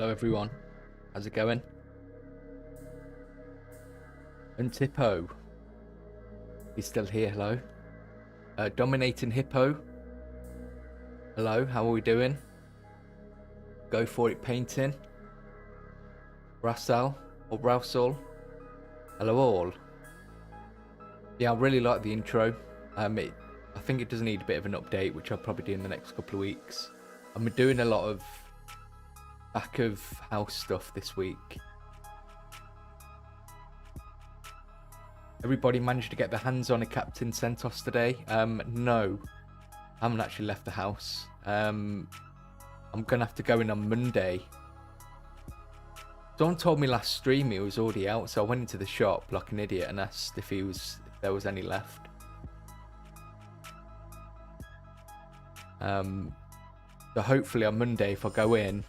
Hello everyone, how's it going? And Hippo, he's still here, hello. Dominating Hippo, hello, how are we doing? Go for it painting. Rassal, or Rousal, hello all. Yeah, I really like the intro. I think it does need a bit of an update, which I'll probably do in the next couple of weeks. I'm doing a lot of back of house stuff this week. Everybody managed to get their hands on a Captain Centos today? No, I haven't actually left the house. I'm gonna have to go in on Monday. Someone told me last stream it was already out, so I went into the shop like an idiot and asked if there was any left. So hopefully on Monday, if I go in,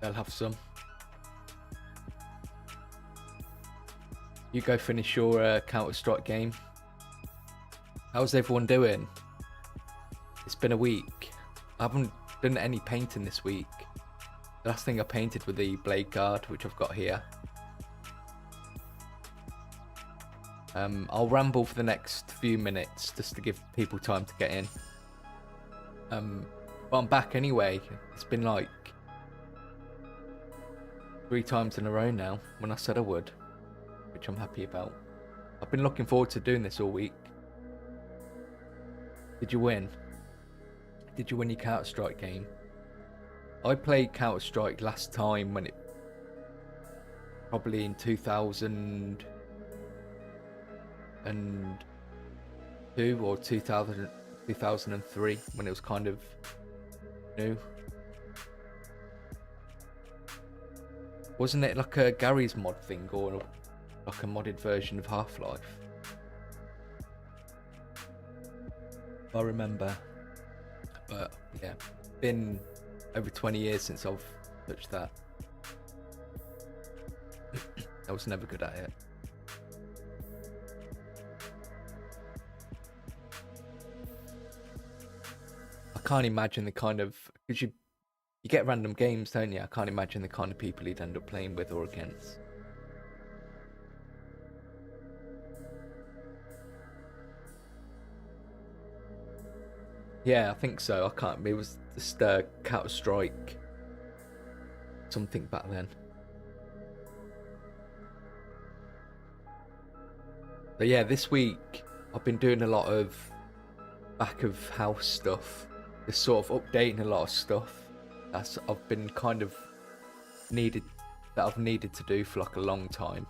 they'll have some. You go finish your Counter-Strike game. How's everyone doing? It's been a week. I haven't done any painting this week. The last thing I painted was the blade guard, which I've got here. I'll ramble for the next few minutes just to give people time to get in. But I'm back anyway. It's been like 3 times in a row now when I said I would, which I'm happy about. I've been looking forward to doing this all week. Did you win? Did you win your Counter-Strike game? I played Counter-Strike last time when it probably in 2002 or 2003 when it was kind of new. Wasn't it like a Gary's mod thing or like a modded version of Half-Life? I remember. But yeah, been over 20 years since I've touched that. I was never good at it. I can't imagine the kind of, because you get random games, don't you? I can't imagine the kind of people you'd end up playing with or against. Yeah, I think so. I can't. It was just Counter-Strike something back then. But yeah, this week I've been doing a lot of back of house stuff. Just sort of updating a lot of stuff that's I've been kind of needed to do for like a long time.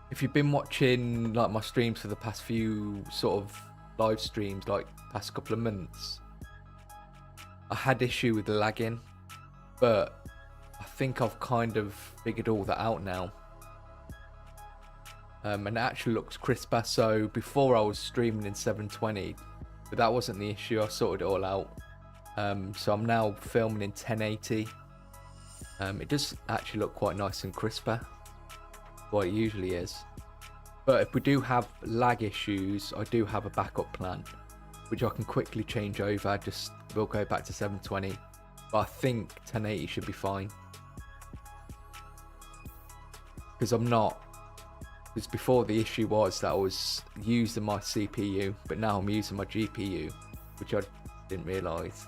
If you've been watching like my streams for the past few sort of live streams, like past couple of months, I had issue with lagging, but I think I've kind of figured all that out now. And it actually looks crisper. So before I was streaming in 720, but that wasn't the issue. I sorted it all out. So I'm now filming in 1080. It does actually look quite nice and crisper, what it usually is. But if we do have lag issues, I do have a backup plan, which I can quickly change over. We'll go back to 720, but I think 1080 should be fine. Because before the issue was that I was using my CPU, but now I'm using my GPU, which I didn't realise.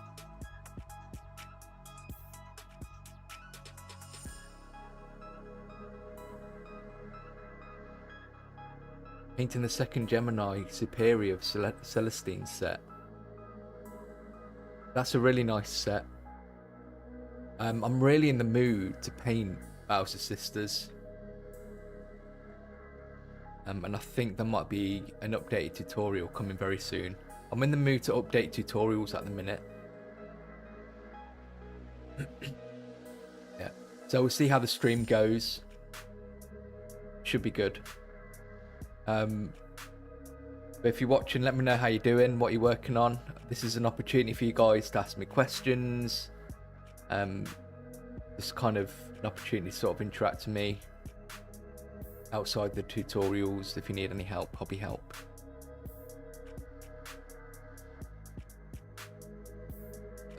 Painting the second Gemini Superior of Celestine set. That's a really nice set. I'm really in the mood to paint Bowser Sisters. And I think there might be an updated tutorial coming very soon. I'm in the mood to update tutorials at the minute. Yeah. So we'll see how the stream goes. Should be good. But if you're watching, let me know how you're doing, what you're working on. This is an opportunity for you guys to ask me questions. Just kind of an opportunity to sort of interact with me outside the tutorials if you need any help, hobby help.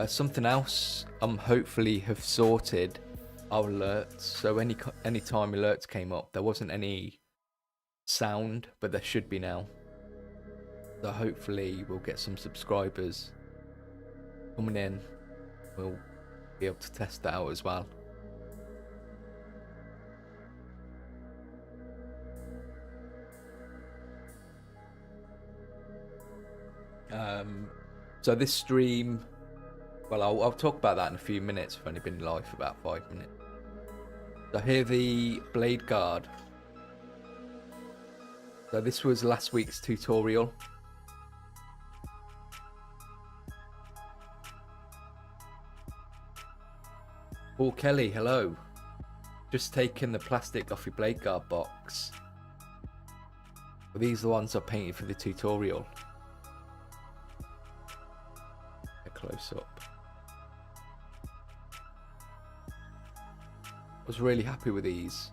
Something else I'm hopefully have sorted our alerts. So any time alerts came up, there wasn't any sound, but there should be now. So hopefully we'll get some subscribers coming in. We'll be able to test that out as well. So this stream, well, I'll talk about that in a few minutes. I've only been live for about 5 minutes. So here the blade guard. So this was last week's tutorial. Paul Kelly, hello. Just taking the plastic off your blade guard box. Well, these are the ones I painted for the tutorial. Close up. I was really happy with these.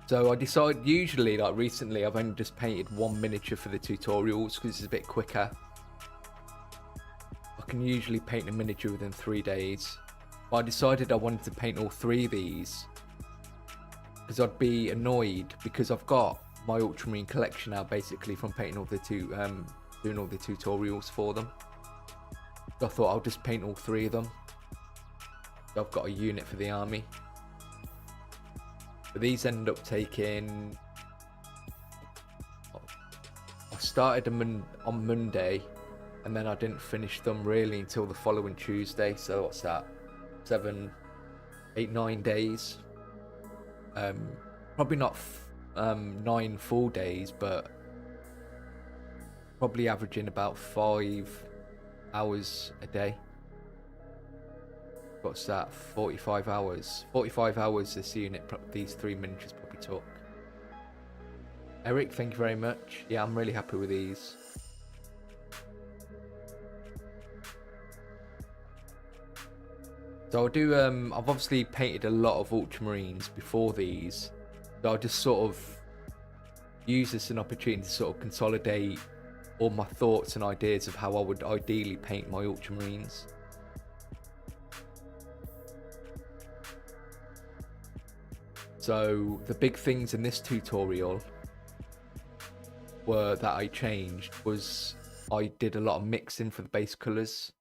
So I decided, usually like recently I've only just painted one miniature for the tutorials because it's a bit quicker. I can usually paint a miniature within 3 days. But I decided I wanted to paint all 3 of these because I'd be annoyed because I've got my ultramarine collection now basically from painting all the doing all the tutorials for them. I thought I'll just paint all 3 of them. So I've got a unit for the army. But these ended up taking... I started them on Monday, and then I didn't finish them really until the following Tuesday. So what's that? 7, 8, 9 days. Probably not 9 full days, but probably averaging about 5 hours a day. What's that? 45 hours. 45 hours this unit, these 3 miniatures probably took. Eric, thank you very much. Yeah, I'm really happy with these. So I'll do, I've obviously painted a lot of ultramarines before these. So I'll just sort of use this as an opportunity to sort of consolidate all my thoughts and ideas of how I would ideally paint my ultramarines. So the big things in this tutorial that I changed was I did a lot of mixing for the base colours.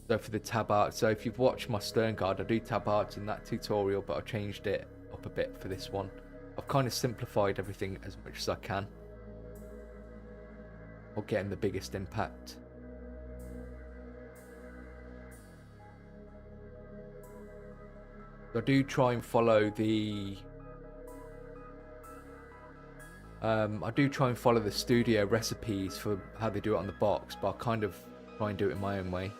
So for the tab art, so if you've watched my Stern Guard, I do tab art in that tutorial, but I changed it up a bit for this one. I've kind of simplified everything as much as I can, or getting the biggest impact. I do try and follow the studio recipes for how they do it on the box, but I kind of try and do it in my own way.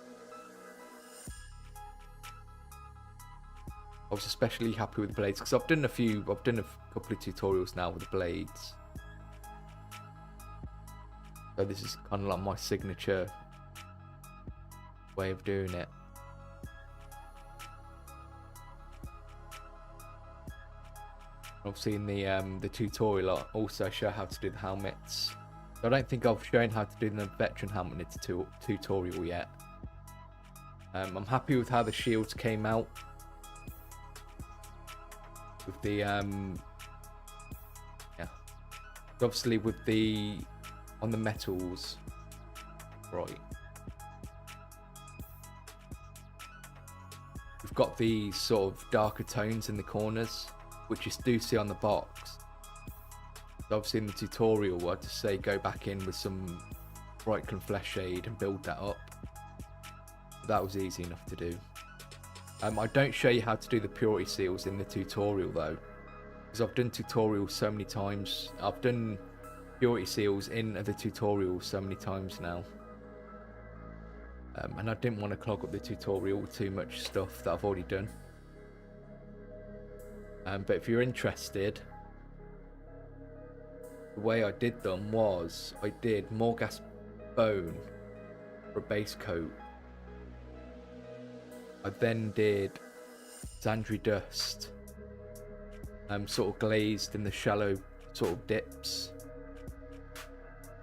I was especially happy with the blades because I've done a couple of tutorials now with the blades. So this is kind of like my signature way of doing it. Obviously in the tutorial I also show how to do the helmets. So I don't think I've shown how to do the veteran helmet in tutorial yet. I'm happy with how the shields came out. With the obviously with the on the metals, right, we've got these sort of darker tones in the corners, which you do see on the box. So obviously in the tutorial I'd just say go back in with some bright flesh shade and build that up. That was easy enough to do. I don't show you how to do the purity seals in the tutorial though, because I've done tutorials so many times. I've done purity seals in the tutorial so many times now, and I didn't want to clog up the tutorial with too much stuff that I've already done. But if you're interested, the way I did them was I did Morghast bone for a base coat. I then did Zandri dust, sort of glazed in the shallow sort of dips.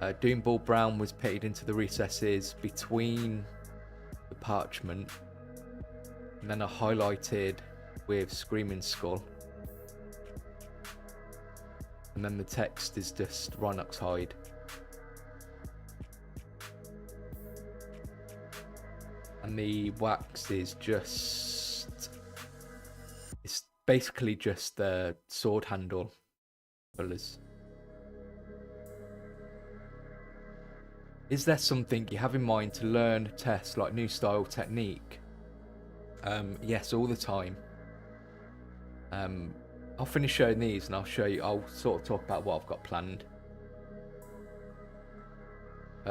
Doomball brown was pitted into the recesses between parchment, and then I highlighted with Screaming Skull, and then the text is just Rhinox hide. And the wax is just, it's basically just the sword handle colours. Is there something you have in mind to learn, test, like new style, technique? Yes, all the time. I'll finish showing these and I'll sort of talk about what I've got planned.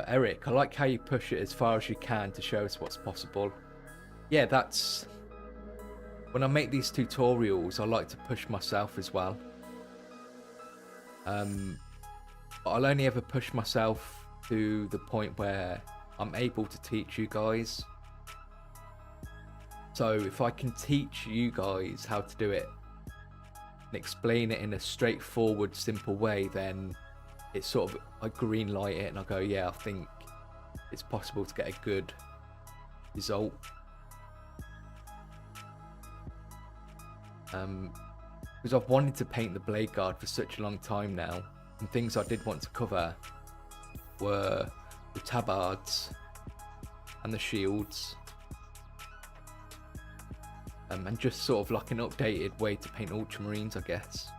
Eric, I like how you push it as far as you can to show us what's possible. Yeah, that's... When I make these tutorials, I like to push myself as well. But I'll only ever push myself to the point where I'm able to teach you guys. So if I can teach you guys how to do it and explain it in a straightforward, simple way, then it's sort of, I green light it and I go, yeah, I think it's possible to get a good result. Because I've wanted to paint the blade guard for such a long time now, and things I did want to cover were the tabards and the shields, and just sort of like an updated way to paint ultramarines, I guess.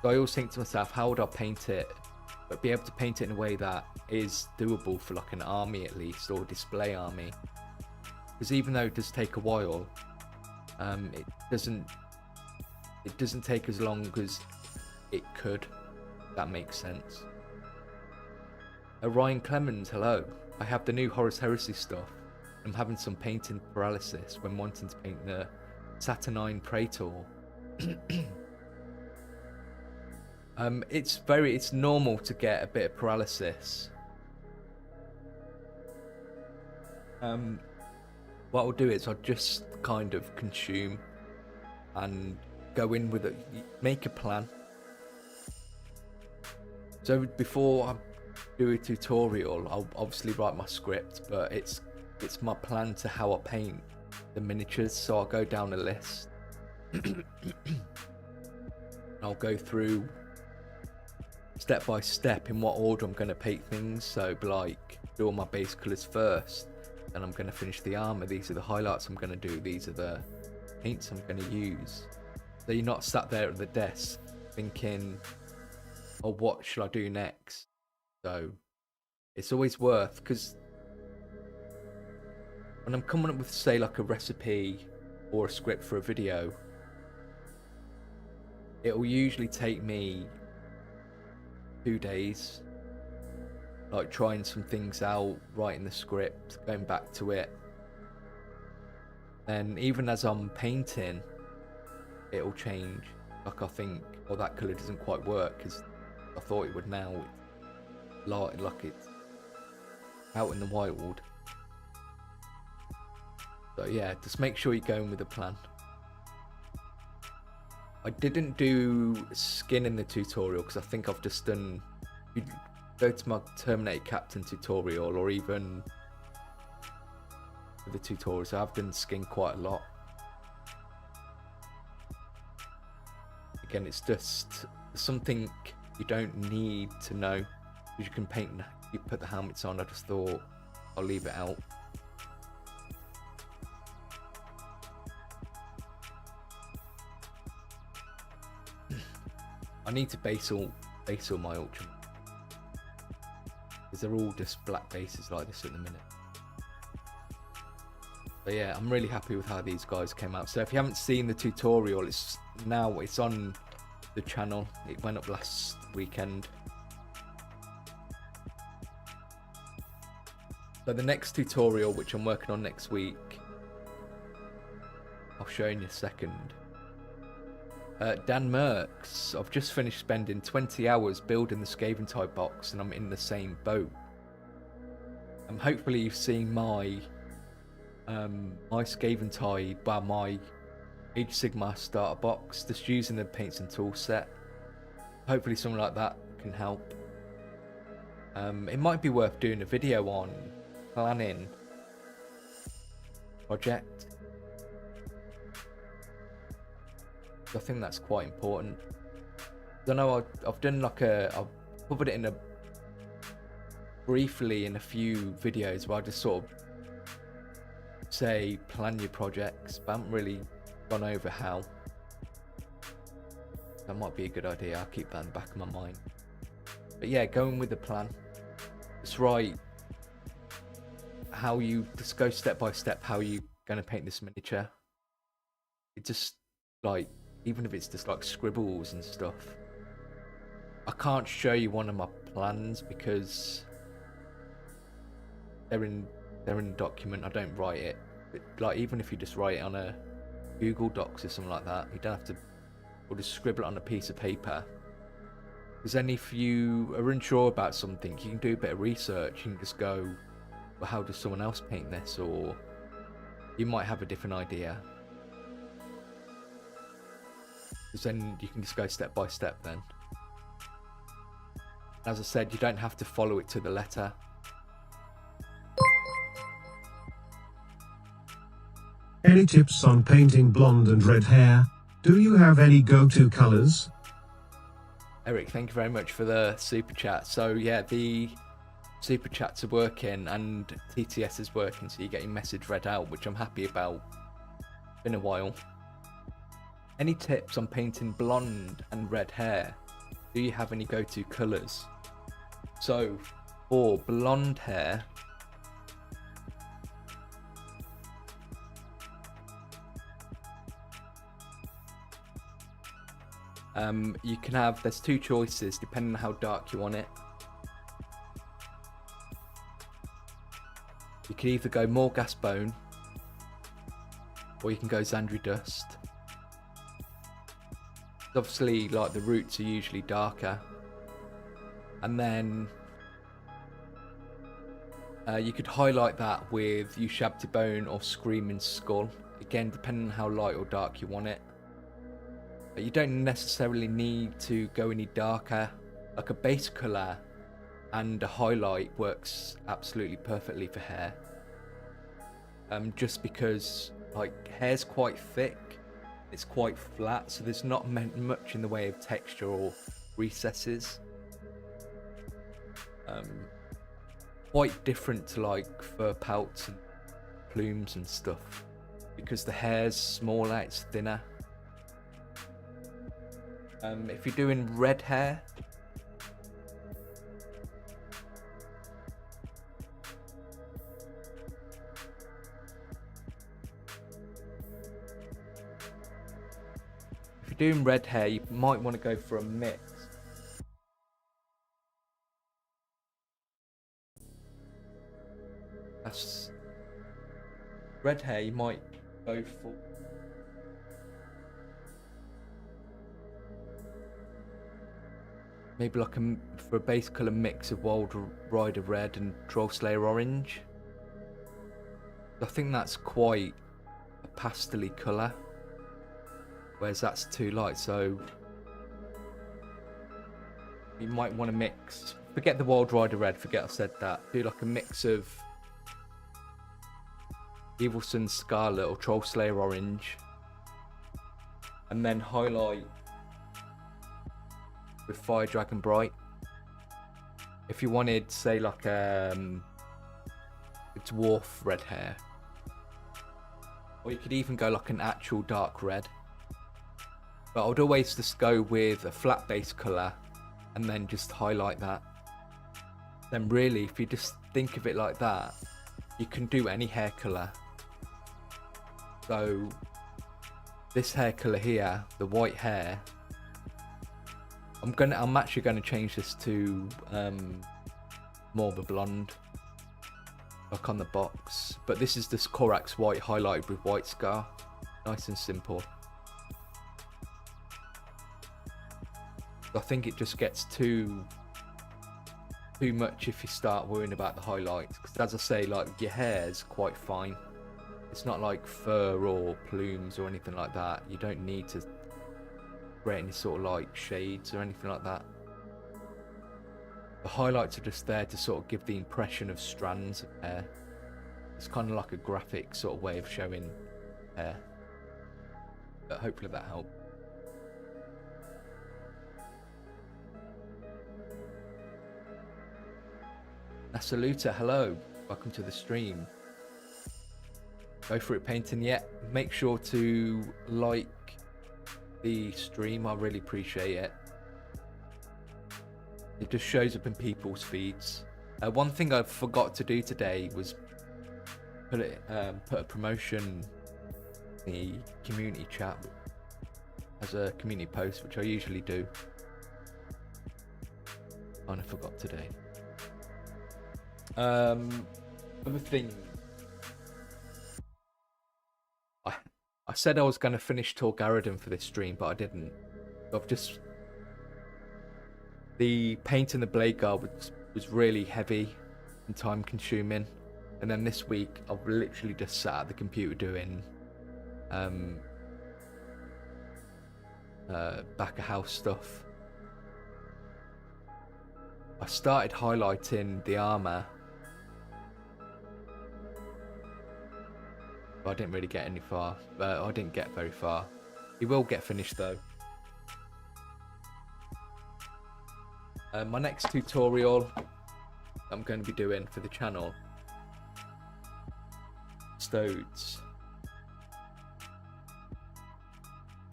So I always think to myself, how would I paint it, but be able to paint it in a way that is doable for like an army at least, or a display army. Because even though it does take a while, it doesn't take as long as it could, if that makes sense. Ryan Clemens, hello. I have the new Horus Heresy stuff. I'm having some painting paralysis when wanting to paint the Saturnine Praetor. It's normal to get a bit of paralysis. What I'll do is I'll just kind of consume and go in with it, make a plan. So before I do a tutorial, I'll obviously write my script, but it's my plan to how I paint the miniatures. So I'll go down a list. I'll go through step by step in what order I'm going to paint things. So like do all my base colours first, and I'm going to finish the armour. These are the highlights I'm going to do. These are the paints I'm going to use. So you're not sat there at the desk thinking, oh, what should I do next? So it's always worth, because when I'm coming up with, say, like a recipe or a script for a video, it will usually take me 2 days, like trying some things out, writing the script, going back to it. And even as I'm painting, it'll change. Like I think, oh, that colour doesn't quite work because I thought it would now. It's like it's out in the wild. So yeah, just make sure you're going with a plan. I didn't do skin in the tutorial because I think I've just done, you go to my Terminator Captain tutorial, or even the tutorials, I've done skin quite a lot. Again, it's just something you don't need to know, because you can paint, you put the helmets on. I just thought I'll leave it out. I need to base all my Ultra, because they're all just black bases like this at the minute. But yeah, I'm really happy with how these guys came out. So if you haven't seen the tutorial, it's on the channel. It went up last weekend. So the next tutorial, which I'm working on next week, I'll show you in a second. Dan Merks, I've just finished spending 20 hours building the Scaventide box, and I'm in the same boat. Hopefully you've seen my Scaventide, my Age Sigmar starter box, just using the paints and tools set. Hopefully something like that can help. It might be worth doing a video on planning project. I think that's quite important. I know I've done like I've covered it briefly in a few videos where I just sort of say plan your projects, but I haven't really gone over how. That might be a good idea. I'll keep that in the back of my mind. But yeah, going with the plan. Just write how you just go step by step how you gonna paint this miniature. It just like, even if it's just like scribbles and stuff. I can't show you one of my plans because they're in the document. I don't write it. But like, even if you just write it on a Google Docs or something like that, you don't have to, or just scribble it on a piece of paper. Because then if you are unsure about something, you can do a bit of research. You can just go, well, how does someone else paint this? Or you might have a different idea. Because then you can just go step by step then. As I said, you don't have to follow it to the letter. Any tips on painting blonde and red hair? Do you have any go-to colors? Eric, thank you very much for the super chat. So yeah, the super chats are working and TTS is working, so you get your message read out, which I'm happy about. Been a while. Any tips on painting blonde and red hair? Do you have any go-to colours? So for blonde hair, you can have, there's two choices depending on how dark you want it. You can either go more gas bone or you can go Xandri dust. Obviously, like, the roots are usually darker, and then you could highlight that with Ushabti bone or Screaming Skull, again depending on how light or dark you want it. But you don't necessarily need to go any darker. Like a base colour and a highlight works absolutely perfectly for hair. Just because like hair's quite thick, it's quite flat, so there's not much in the way of texture or recesses. Quite different to like fur pelts and plumes and stuff, because the hair's smaller, it's thinner. If you're doing red hair, you might want to go for a mix. That's red hair, you might go for maybe like for a base colour mix of Wild Rider red and Troll Slayer orange. I think that's quite a pastel-y colour, whereas that's too light, so you might want to mix, forget the Wild Rider red, forget I said that, do like a mix of Evil Sun Scarlet or Troll Slayer orange, and then highlight with Fire Dragon Bright. If you wanted, say, like a dwarf red hair, or you could even go like an actual dark red, but I would always just go with a flat base colour and then just highlight that. Then really, if you just think of it like that, you can do any hair colour. So this hair colour here, the white hair, I'm actually going to change this to more of a blonde, like on the box. But this is this Korax white highlighted with white scar, nice and simple. I think it just gets too much if you start worrying about the highlights, because as I say, like, your hair's quite fine. It's not like fur or plumes or anything like that. You don't need to create any sort of like shades or anything like that. The highlights are just there to sort of give the impression of strands of hair. It's kind of like a graphic sort of way of showing hair. But hopefully that helped. Nasaluta, hello. Welcome to the stream. Go for it painting yet. Make sure to like the stream. I really appreciate it. It just shows up in people's feeds. One thing I forgot to do today was put a promotion in the community chat as a community post, which I usually do. And I forgot today. Other thing, I said I was going to finish Torgaradon for this stream, but I didn't. I've just... The paint and the blade guard was really heavy and time consuming. And then this week, I've literally just sat at the computer doing back of house stuff. I started highlighting the armor, but I didn't really get any far. I didn't get very far. It will get finished though. My next tutorial I'm going to be doing for the channel, Stodes.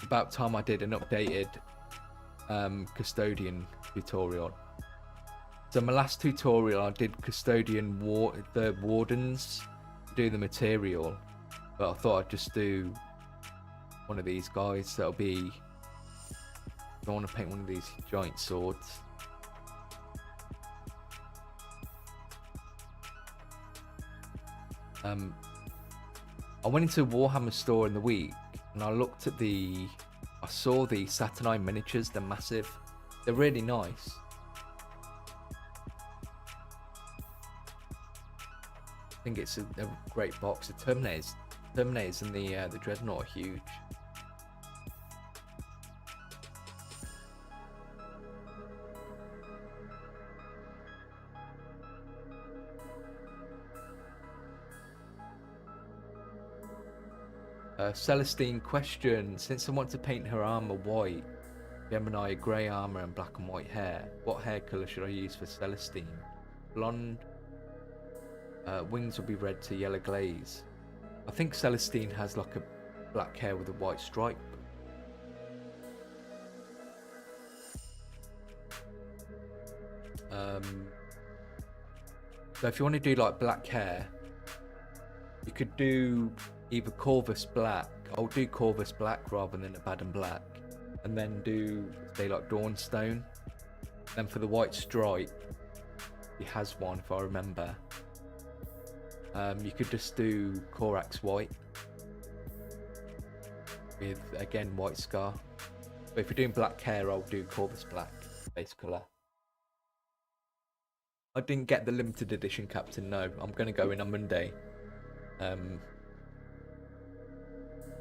About time I did an updated custodian tutorial. So my last tutorial I did custodian the wardens do the material, but I thought I'd just do one of these guys. That'll be, I want to paint one of these giant swords. I went into a Warhammer store in the week and I looked at I saw the Saturnine miniatures. They're massive. They're really nice. I think it's a great box. The Terminators and the Dreadnought are huge. Celestine question: since I want to paint her armor white, Gemini grey armor and black and white hair, what hair color should I use for Celestine? Blonde. Wings will be red to yellow glaze. I think Celestine has like a black hair with a white stripe. So if you want to do like black hair, you could do either Corvus black. I'll do Corvus black rather than Abaddon black, and then do say like Dawnstone. Then for the white stripe, he has one if I remember. You could just do Corax white with again white scar. But if you're doing black hair, I'll do Corvus black base colour. I didn't get the limited edition Captain. No, I'm going to go in on Monday. I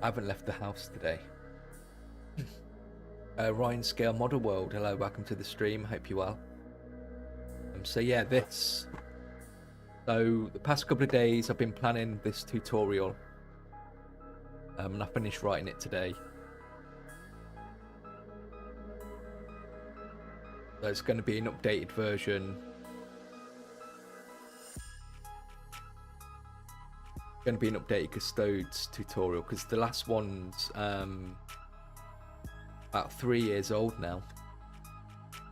haven't left the house today. Ryan Scale Model World, hello, welcome to the stream. Hope you're well. So yeah, So the past couple of days I've been planning this tutorial, and I finished writing it today. So it's going to be an updated version. Going to be an updated Custodes tutorial because the last one's about 3 years old now,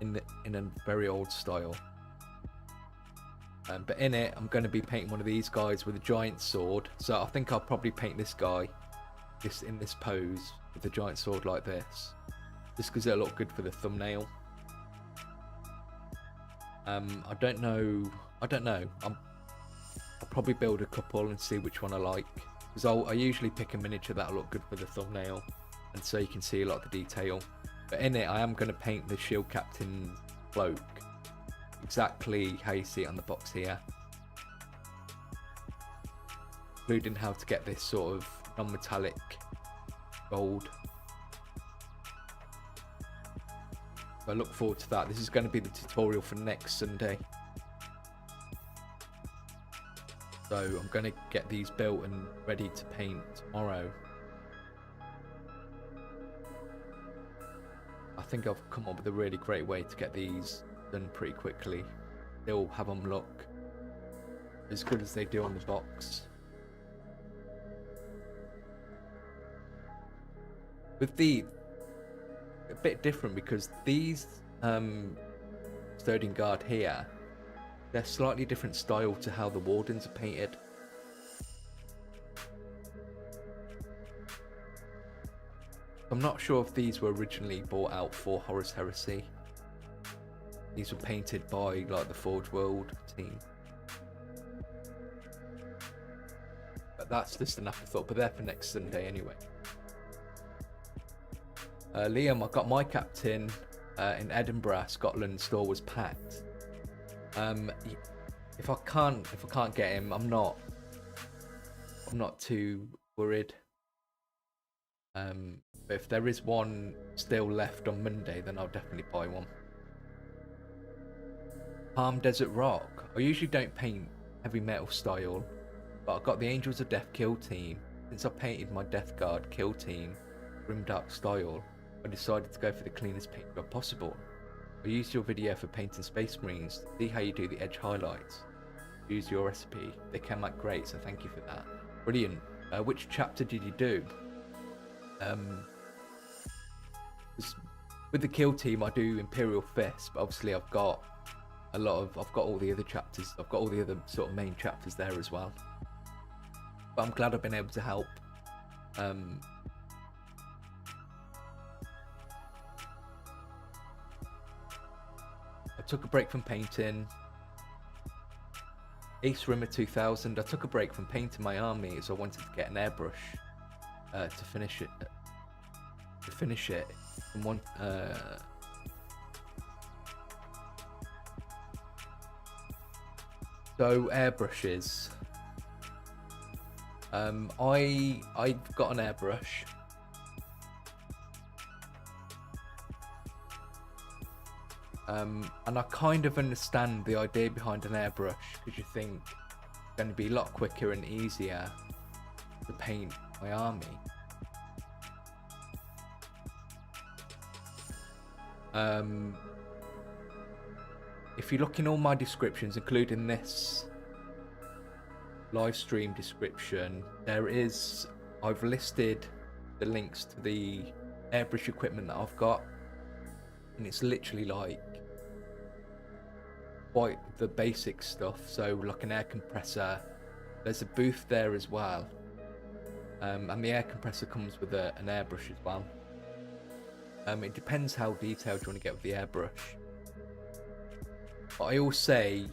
in a very old style. But in it, I'm going to be painting one of these guys with a giant sword. So I think I'll probably paint this guy in this pose with a giant sword like this, just because it'll look good for the thumbnail. I don't know. I'll probably build a couple and see which one I like, because I usually pick a miniature that'll look good for the thumbnail, and so you can see a lot of the detail. But in it, I am going to paint the Shield Captain's cloak exactly how you see it on the box here, including how to get this sort of non-metallic gold. I look forward to that. This is going to be the tutorial for next Sunday. So I'm going to get these built and ready to paint tomorrow. I think I've come up with a really great way to get these done pretty quickly. They'll have them look as good as they do on the box. With the a bit different because these Custodian Guard here, they're slightly different style to how the Wardens are painted. I'm not sure if these were originally bought out for Horus Heresy. These were painted by like the Forge World team. But that's just an afterthought, but they're for next Sunday anyway. Liam, I got my captain in Edinburgh. Scotland store was packed. If I can't get him, I'm not too worried. But if there is one still left on Monday, then I'll definitely buy one. Palm Desert Rock. I usually don't paint heavy metal style, but I got the Angels of Death kill team. Since I painted my Death Guard kill team grimdark style, I decided to go for the cleanest paint job possible. I used your video for painting Space Marines to see how you do the edge highlights. Use your recipe. They came out great, so thank you for that. Brilliant. Which chapter did you do? With the kill team, I do Imperial Fist, but obviously I've got all the other chapters. I've got all the other sort of main chapters there as well. But I'm glad I've been able to help. I took a break from painting. Ace Rimmer 2000. I took a break from painting my army as I wanted to get an airbrush to finish it. And one. So airbrushes. I've got an airbrush. And I kind of understand the idea behind an airbrush, because you think it's going to be a lot quicker and easier to paint my army. If you look in all my descriptions, including this live stream description, I've listed the links to the airbrush equipment that I've got, and it's literally like quite the basic stuff. So like an air compressor, there's a booth there as well, and the air compressor comes with an airbrush as well. It depends how detailed you want to get with the airbrush. But I always say,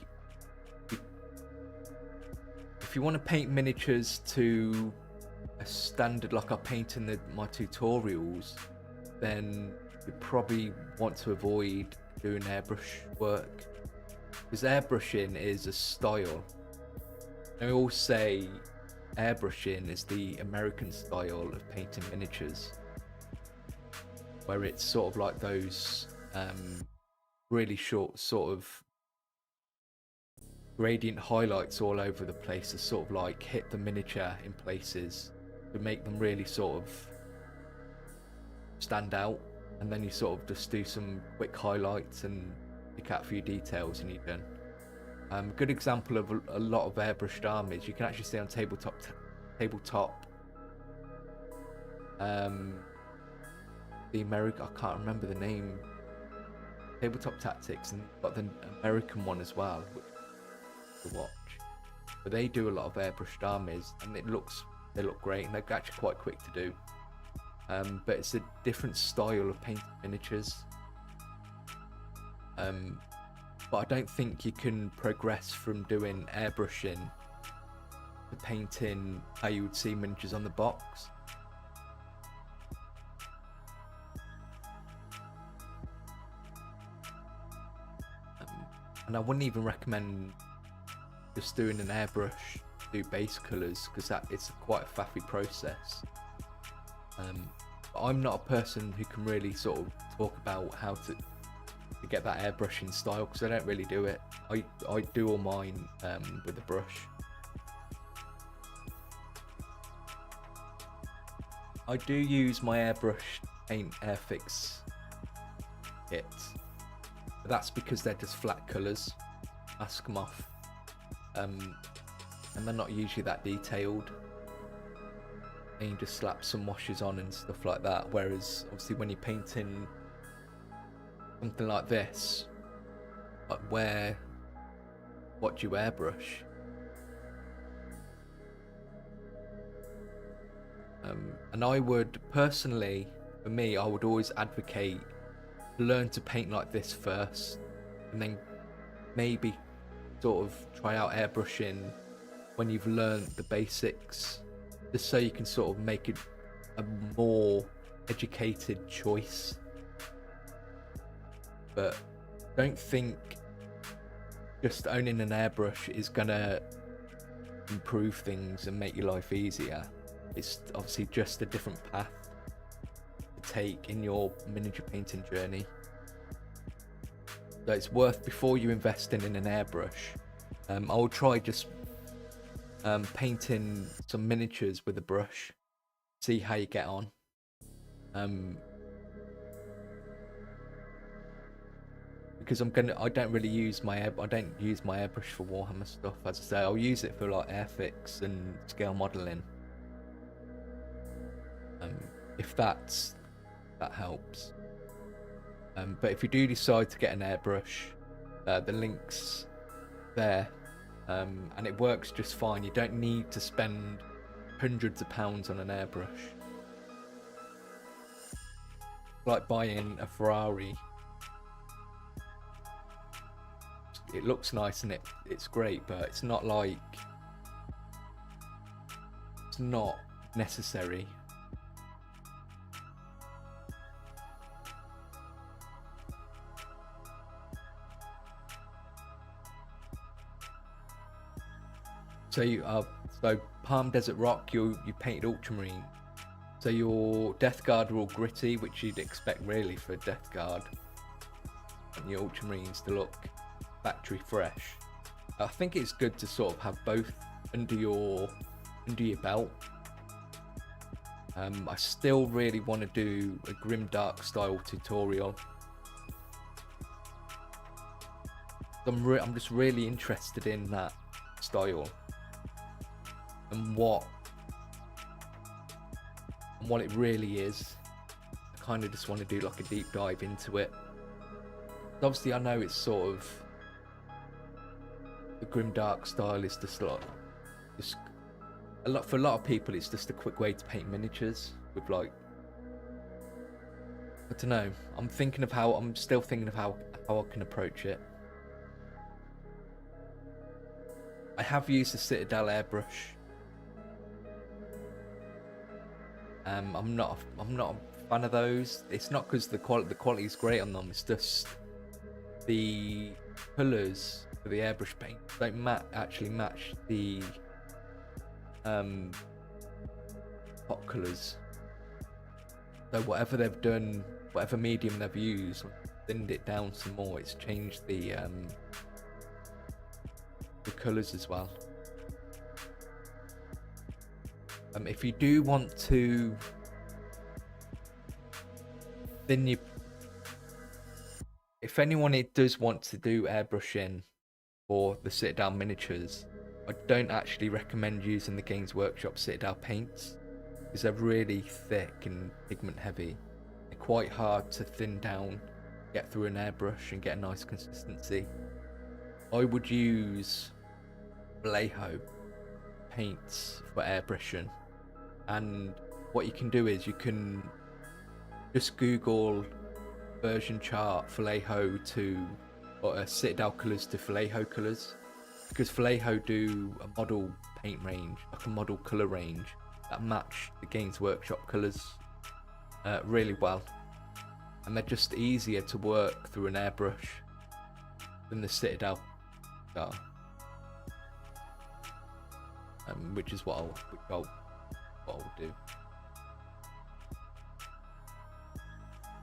if you want to paint miniatures to a standard like I paint in my tutorials, then you probably want to avoid doing airbrush work, because airbrushing is a style. I always say airbrushing is the American style of painting miniatures, where it's sort of like those really short sort of gradient highlights all over the place to sort of like hit the miniature in places to make them really sort of stand out, and then you sort of just do some quick highlights and pick out a few details and you're done. A good example of a lot of airbrushed armies you can actually see on tabletop the American, I can't remember the name, Tabletop Tactics, and got the American one as well, which to watch. But they do a lot of airbrushed armies, and they look great, and they're actually quite quick to do. But it's a different style of painting miniatures. But I don't think you can progress from doing airbrushing to painting how you would see miniatures on the box. And I wouldn't even recommend just doing an airbrush to do base colours, because it's quite a faffy process. But I'm not a person who can really sort of talk about how to to get that airbrushing style, because I don't really do it. I do all mine with a brush. I do use my airbrush paint airfix kits, but that's because they're just flat colours. Mask them off, and they're not usually that detailed. And you just slap some washes on and stuff like that. Whereas obviously when you're painting something like this, like what do you airbrush? And I would personally, for me, I would always advocate learn to paint like this first, and then maybe sort of try out airbrushing when you've learned the basics, just so you can sort of make it a more educated choice. But don't think just owning an airbrush is gonna improve things and make your life easier. It's obviously just a different path to take in your miniature painting journey. So it's worth, before you invest in an airbrush, I will try just painting some miniatures with a brush, see how you get on. Because I don't really use my airbrush for Warhammer stuff. As I say, I'll use it for like airfix and scale modeling. If that helps. But if you do decide to get an airbrush, the link's there, and it works just fine. You don't need to spend hundreds of pounds on an airbrush. Like buying a Ferrari. It looks nice and it's great, but it's not necessary. So Palm Desert Rock, you painted ultramarine. So your Death Guard are all gritty, which you'd expect really for Death Guard, and your ultramarines to look factory fresh. I think it's good to sort of have both under your belt. I still really want to do a grimdark style tutorial. I'm just really interested in that style and what it really is. I kind of just want to do like a deep dive into it. Obviously I know it's sort of, the grimdark style is just for a lot of people it's just a quick way to paint miniatures with, like, I don't know, I'm still thinking of how I can approach it. I have used the Citadel airbrush. I'm not a fan of those. It's not because the quality is great on them. It's just the colours for the airbrush paint don't actually match the pot colours. So whatever they've done, whatever medium they've used, thinned it down some more. It's changed the colours as well. If you do want to if anyone does want to do airbrushing for the Citadel miniatures, I don't actually recommend using the Games Workshop Citadel paints, because they're really thick and pigment heavy. They're quite hard to thin down, get through an airbrush and get a nice consistency. I would use Vallejo paints for airbrushing, and what you can do is you can just Google version chart Vallejo to, or Citadel colours to Vallejo colours, because Vallejo do a model paint range, like a model colour range that match the Games Workshop colours really well, and they're just easier to work through an airbrush than the Citadel are. Which is what I'll do.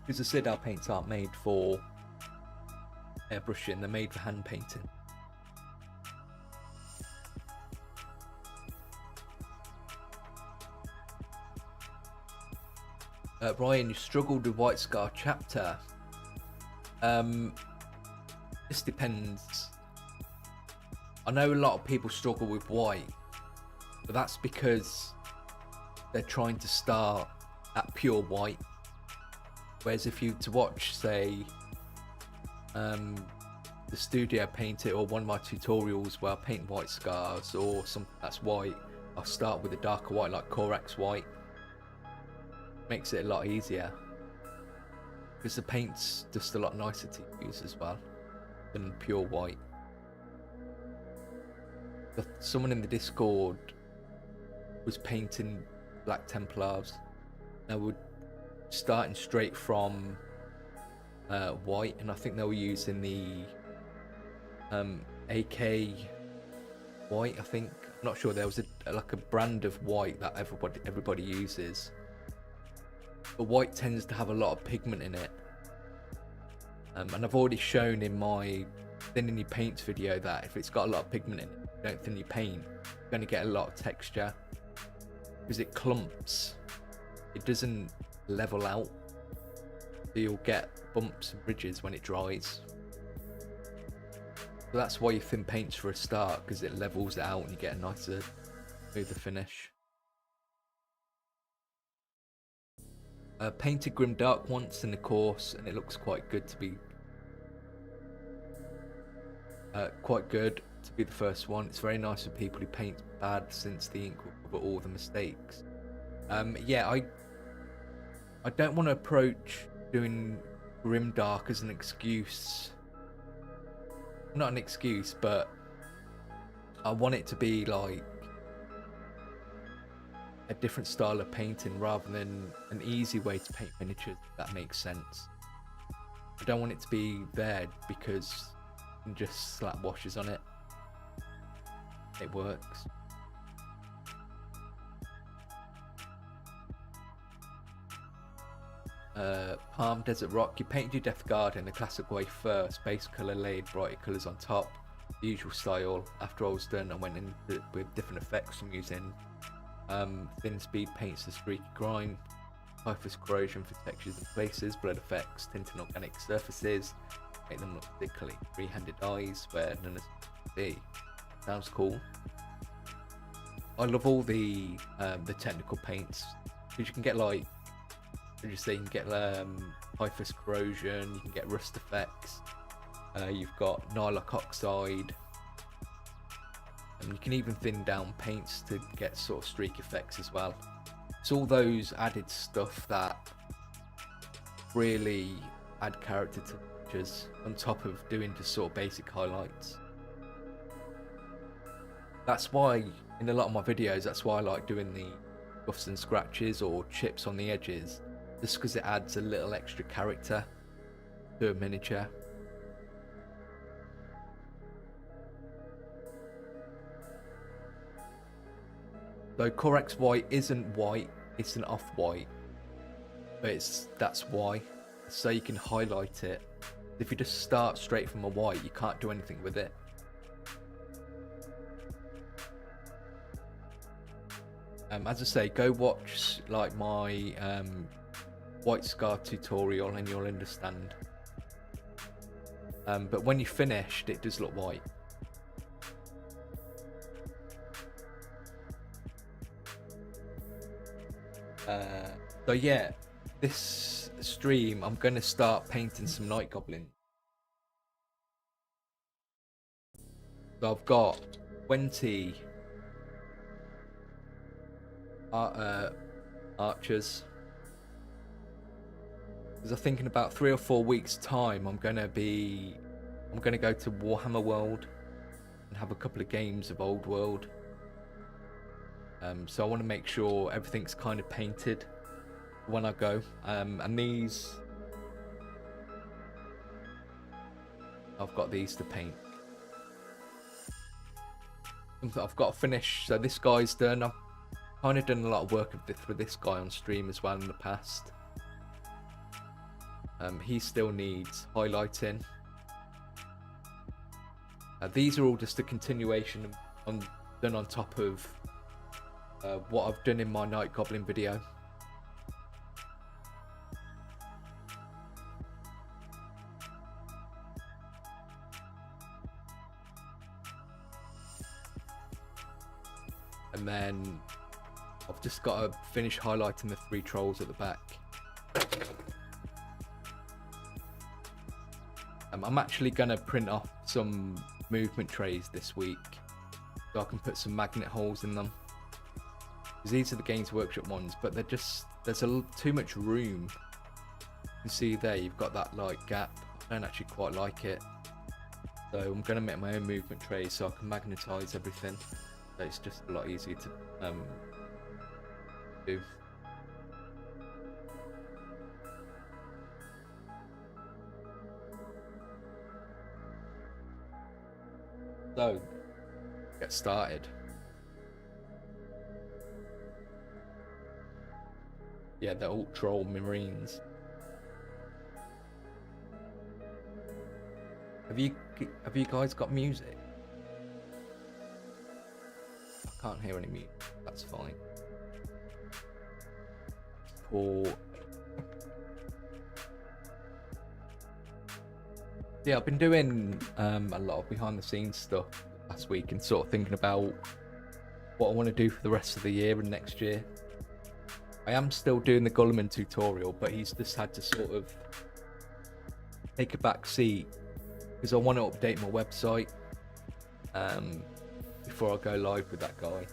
Because the Citadel paints aren't made for airbrushing. They're made for hand painting. Ryan, you struggled with White Scar chapter. This depends. I know a lot of people struggle with white, but that's because they're trying to start at pure white. Whereas if you to watch, say, the studio paint it, or one of my tutorials where I paint white scars or something that's white, I'll start with a darker white like Corax white. Makes it a lot easier because the paint's just a lot nicer to use as well than pure white. But someone in the Discord was painting Black Templars. They were starting straight from white, and I think they were using the AK white. I think, I'm not sure. There was like a brand of white that everybody uses. But white tends to have a lot of pigment in it, and I've already shown in my thinning your paints video that if it's got a lot of pigment in it, you don't thin your paint, you're going to get a lot of texture because it clumps. It doesn't level out, so you'll get bumps and ridges when it dries. So that's why you thin paints for a start, because it levels it out and you get a nicer, smoother finish. Painted Grimdark once in the course, and it looks quite good to be the first one. It's very nice for people who paint bad, since the ink will cover all the mistakes. Yeah, I don't want to approach doing Grimdark as an excuse. Not an excuse, but I want it to be like a different style of painting rather than an easy way to paint miniatures, if that makes sense. I don't want it to be there because you can just slap washes on it. It works. Palm Desert Rock, you painted your Death Guard in the classic way first, base colour laid brighter colours on top, the usual style. After I was done, I went in with different effects from using thin speed paints to streaky grime, typhus corrosion for textures and places, blood effects, tinting organic surfaces, make them look thickly, three-handed eyes where none is be. Sounds cool. I love all the technical paints, because you can get like, as you say, you can get typhus corrosion, you can get rust effects, you've got nylock oxide, and you can even thin down paints to get sort of streak effects as well. It's all those added stuff that really add character to pictures, on top of doing just sort of basic highlights. That's why in a lot of my videos, that's why I like doing the buffs and scratches or chips on the edges, just because it adds a little extra character to a miniature. So Corax white isn't white, it's an off-white, but that's why. So you can highlight it. If you just start straight from a white, you can't do anything with it. As I say, go watch like my White Scar tutorial and you'll understand. But when you're finished, it does look white. So yeah, this stream I'm going to start painting some Night Goblins. So I've got 20 archers. Because I think in about 3 or 4 weeks time I'm going to go to Warhammer World and have a couple of games of Old World. So I want to make sure everything's kind of painted when I go. And these, I've got these to paint. I've got to finish. So this guy's done. I've kind of done a lot of work with this guy on stream as well in the past. He still needs highlighting. These are all just a continuation done on top of what I've done in my Night Goblin video. And then I've just got to finish highlighting the 3 trolls at the back. I'm actually going to print off some movement trays this week so I can put some magnet holes in them. Because these are the Games Workshop ones, but they're just, there's too much room. You can see there, you've got that like gap. I don't actually quite like it. So I'm going to make my own movement trays so I can magnetize everything. So it's just a lot easier to do. So, get started. Yeah, they're all troll marines. Have you guys got music? I can't hear any music. That's fine. Yeah, I've been doing a lot of behind the scenes stuff last week and sort of thinking about what I want to do for the rest of the year and next year. I am still doing the Goblin tutorial, but he's just had to sort of take a back seat because I want to update my website before I go live with that guy.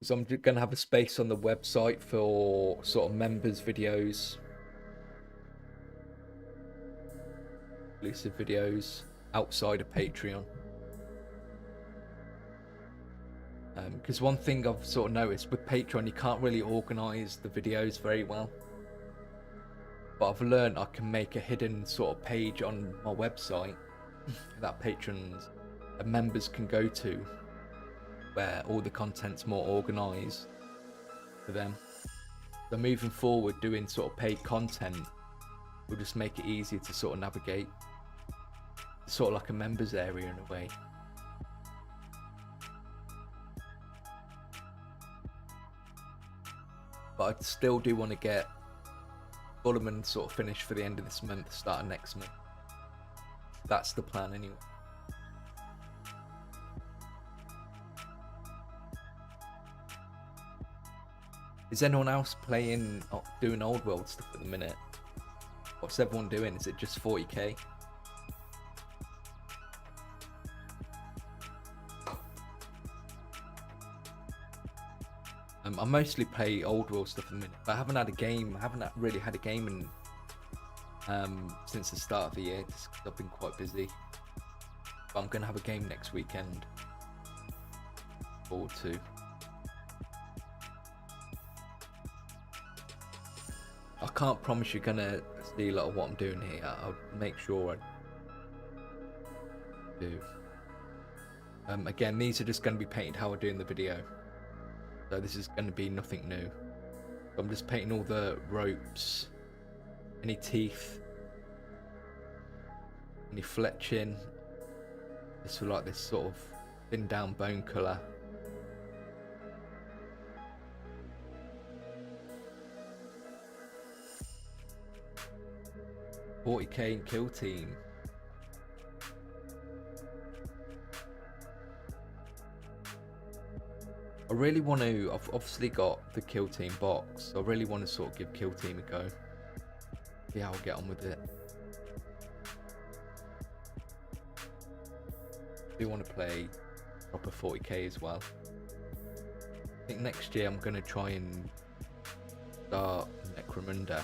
So I'm going to have a space on the website for sort of members videos, exclusive videos outside of Patreon. Because one thing I've sort of noticed with Patreon, you can't really organise the videos very well. But I've learned I can make a hidden sort of page on my website that patrons and members can go to, where all the content's more organised for them. So moving forward, doing sort of paid content will just make it easier to sort of navigate. It's sort of like a members area in a way. But I still do want to get Goblin sort of finished for the end of this month, start of next month. That's the plan anyway. Is anyone else playing, doing old world stuff at the minute? What's everyone doing? Is it just 40k? I mostly play old world stuff at the minute, but I haven't had a game. I haven't really had a game in since the start of the year, just 'cause I've been quite busy. But I'm gonna have a game next weekend. Forward to. I can't promise you're gonna see a lot of what I'm doing here. I'll make sure I do. Again, these are just going to be painted how I do in the video. So this is going to be nothing new. I'm just painting all the ropes, any teeth, any fletching. This will like this sort of thin down bone colour. $40k in kill team. I really want to, I've obviously got the kill team box, so I really want to sort of give kill team a go. See how I'll get on with it. I do want to play proper 40k as well. I think next year I'm going to try and start Necromunda.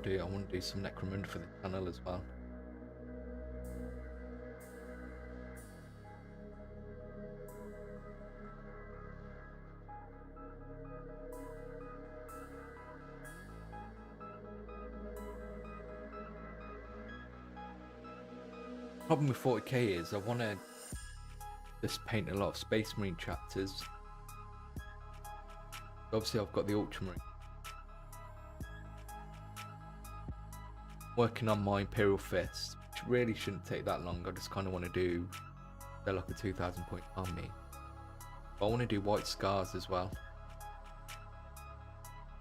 I want to do some Necromunda for the channel as well. problem with 40k is I want to just paint a lot of Space Marine chapters. Obviously I've got the Ultramarine. Working on my Imperial Fist, which really shouldn't take that long. I just kind of want to do like a 2000 point army. But I want to do White Scars as well.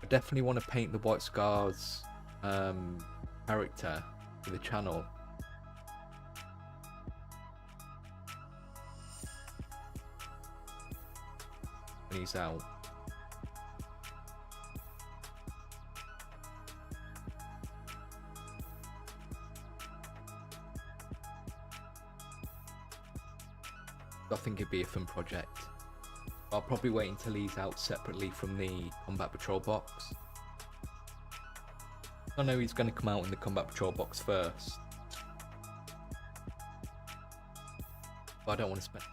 I definitely want to paint the White Scars character for the channel. When he's out. I think it'd be a fun project. I'll probably wait until he's out separately from the Combat Patrol box. I know he's going to come out in the Combat Patrol box first, but I don't want to spend.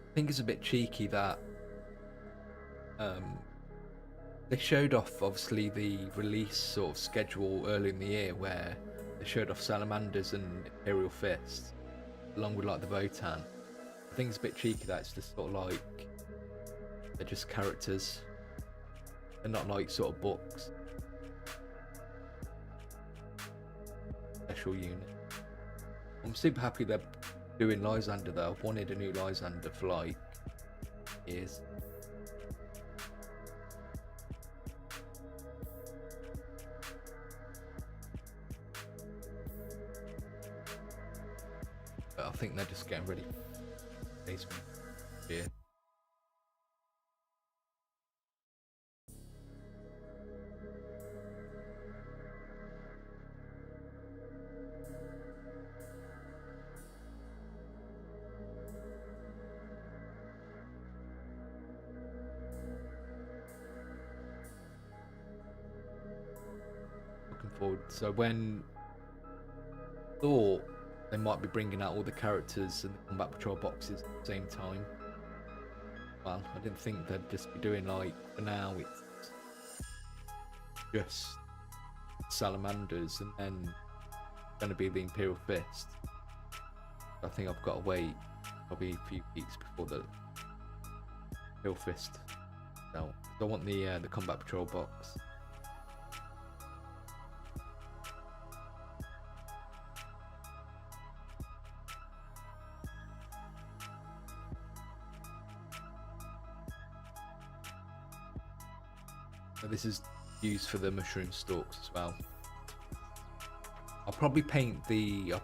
I think it's a bit cheeky that they showed off obviously the release sort of schedule early in the year where they showed off Salamanders and Imperial Fists along with like the Votan. I think it's a bit cheeky that it's just sort of like they're just characters. They're not like sort of books. Special unit. I'm super happy they're doing Lysander though. I've wanted a new Lysander for like years. But I think they're just getting ready for basement here. Forward. So when thought they might be bringing out all the characters and the Combat Patrol boxes at the same time, well, I didn't think they'd just be doing like, for now it's just Salamanders and then going to be the Imperial Fist. I think I've got to wait probably a few weeks before the Imperial Fist. No, I want the Combat Patrol box. This is used for the mushroom stalks as well. I'll probably paint the. I'll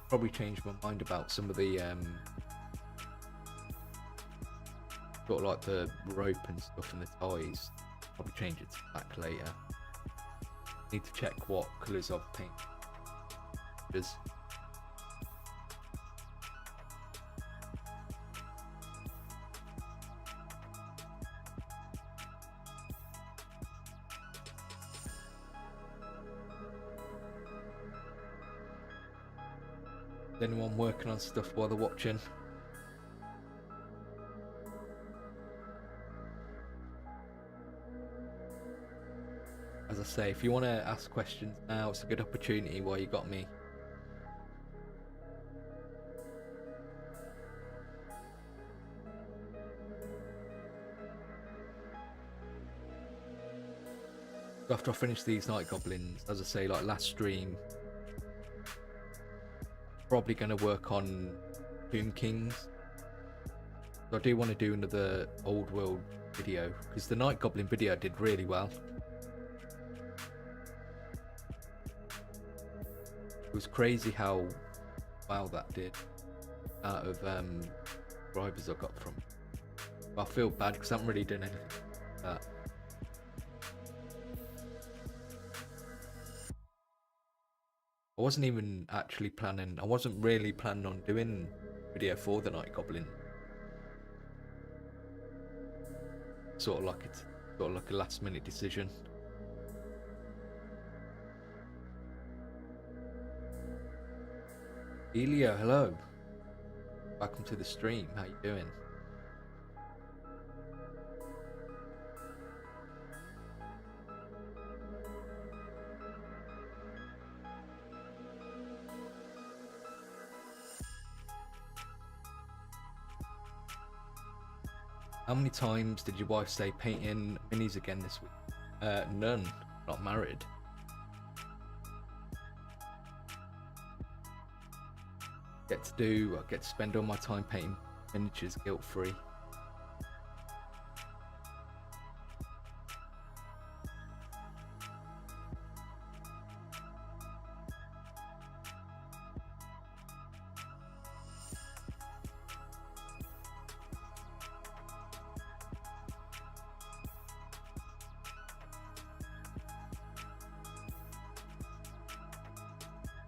probably change my mind about some of the sort of like the rope and stuff and the ties. Probably change it to black later. Need to check what colours I've painted. Anyone working on stuff while they're watching? As I say, if you want to ask questions now, it's a good opportunity while you got me. After I finish these Night Goblins, as I say, like last stream, probably going to work on Tomb Kings. So I do want to do another old world video because the Night Goblin video did really well. It was crazy how well that did out of subscribers I got from. But I feel bad because I haven't really done anything like that. I wasn't even actually planning, I wasn't really planning on doing a video for the Night Goblin. Sort of like a last minute decision. Elio, hello. Welcome to the stream. How you doing? How many times did your wife say painting minis again this week? None. Not married. I get to spend all my time painting miniatures guilt-free.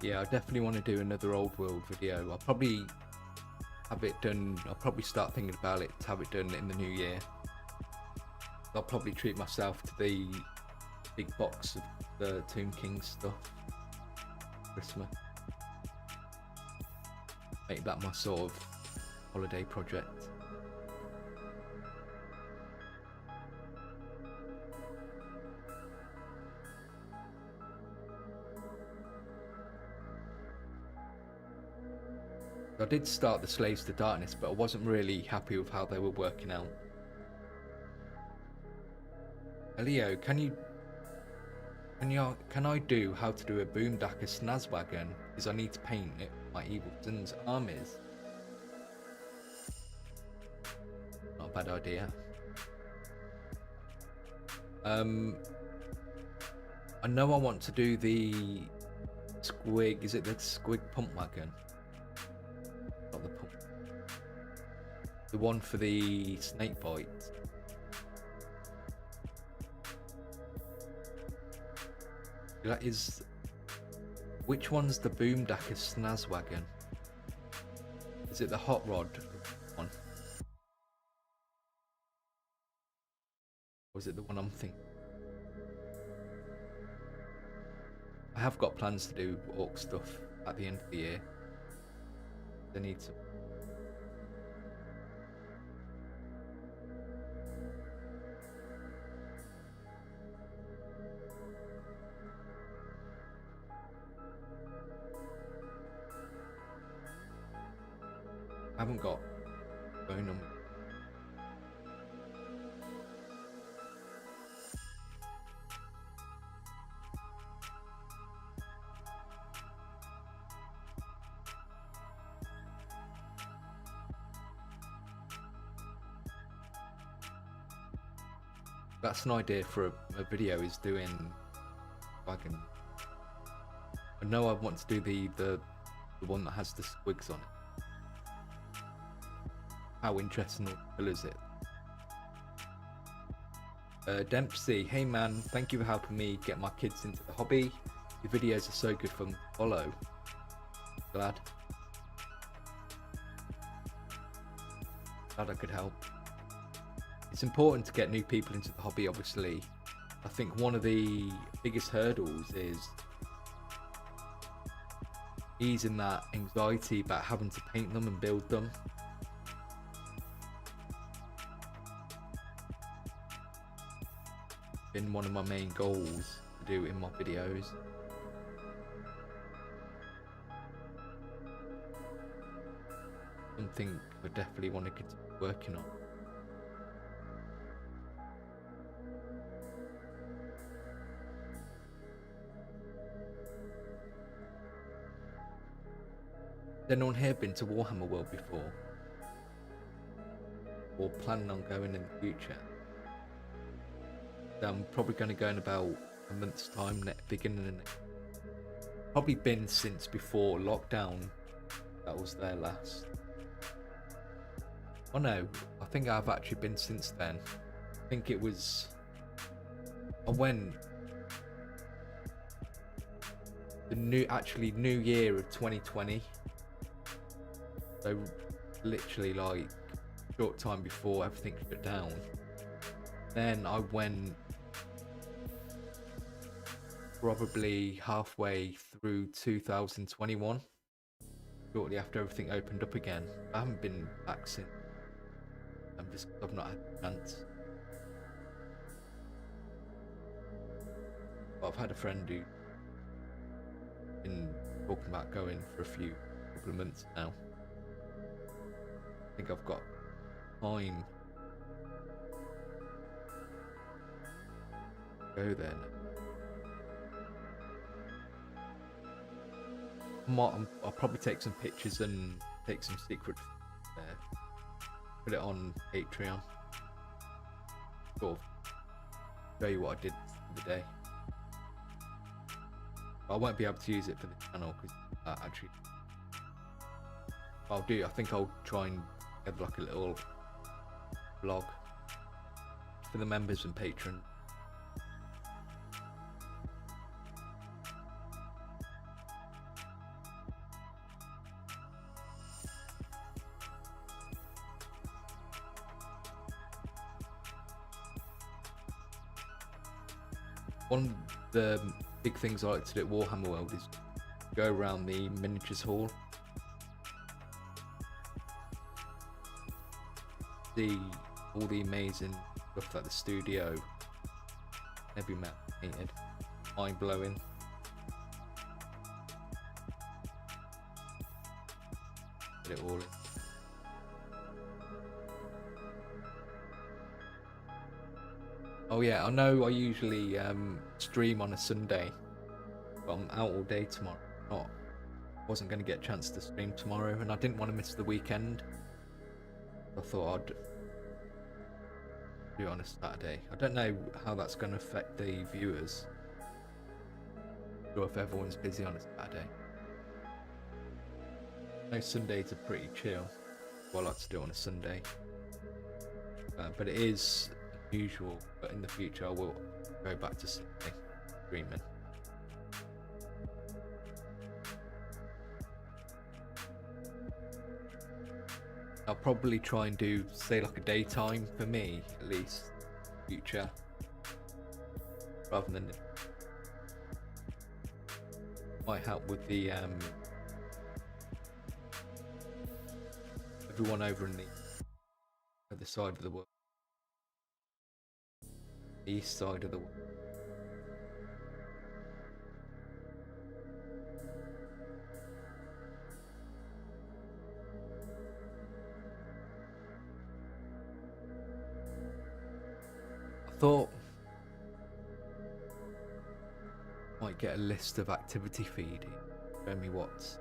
Yeah, I definitely want to do another old world video. I'll probably have it done. I'll probably start thinking about it to have it done in the new year. I'll probably treat myself to the big box of the Tomb King stuff. Christmas. Make that my sort of holiday project. I did start the Slaves to Darkness, but I wasn't really happy with how they were working out. Elio, can I do how to do a Boomdacker Snazwagon? Because I need to paint it with my Evil Son's armies. Not a bad idea. I know I want to do the Squig. Is it the Squig Pump Wagon? Not the pump. The one for the snake bite. That is. Which one's the Boomdacker Snazwagon? Is it the Hot Rod one? Or is it the one I'm thinking? I have got plans to do orc stuff at the end of the year. They need to. I haven't got phone number. That's an idea for a video, is doing wagon. I know I want to do the one that has the squigs on it. How interesting is it? Dempsey, hey man, thank you for helping me get my kids into the hobby. Your videos are so good fun to follow. Glad I could help. It's important to get new people into the hobby, obviously. I think one of the biggest hurdles is easing that anxiety about having to paint them and build them. Been one of my main goals to do in my videos. Something I definitely want to continue working on. Has anyone here been to Warhammer World before? Or planning on going in the future? I'm probably going to go in about a month's time, beginning of next. Probably been since before lockdown. That was there last. Oh no, I think I've actually been since then. I think it was. I went the new year of 2020. So literally like short time before everything shut down. Then I went probably halfway through 2021. shortly after everything opened up again. I haven't been back since. I've not had a chance. But I've had a friend who's been talking about going for a couple of months now. I think I've got time to go there now. I'll probably take some pictures and take some secret put it on Patreon. Sort of show you what I did the day. I won't be able to use it for the channel because actually I think I'll try and get like a little vlog for the members and patrons. One of the big things I like to do at Warhammer World is go around the miniatures hall, see all the amazing stuff like the studio, every map painted, mind blowing. Get it all in. Oh yeah, I know I usually stream on a Sunday, but I'm out all day tomorrow. Wasn't going to get a chance to stream tomorrow, and I didn't want to miss the weekend. I thought I'd do it on a Saturday. I don't know how that's going to affect the viewers, or if everyone's busy on a Saturday. I know Sundays are pretty chill, so I like to do it on a Sunday. But it is usual, but in the future I will go back to Sunday streaming. I'll probably try and do, say, like a daytime for me at least, future, rather than might help with the everyone over in the other side of the world. The east side of the world. I thought I might get a list of activity feed, show me what's.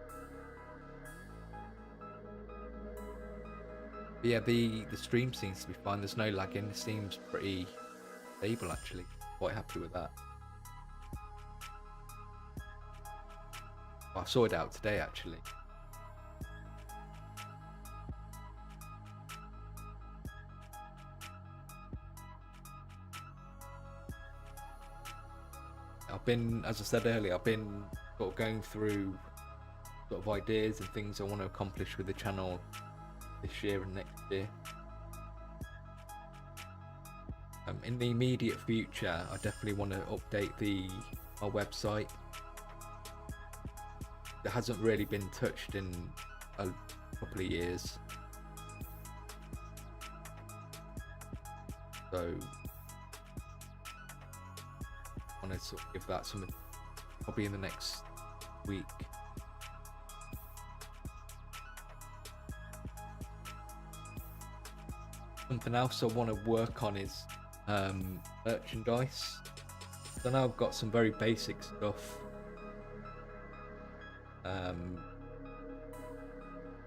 But yeah, the stream seems to be fine. There's no lagging. It seems pretty stable actually. Quite happy with that. I saw it out today actually. As I said earlier, I've been sort of going through sort of ideas and things I want to accomplish with the channel this year and next year. In the immediate future, I definitely want to update our website. It hasn't really been touched in a couple of years, so I want to sort of give that some, probably in the next week. Something else I want to work on is merchandise. I know I've got some very basic stuff,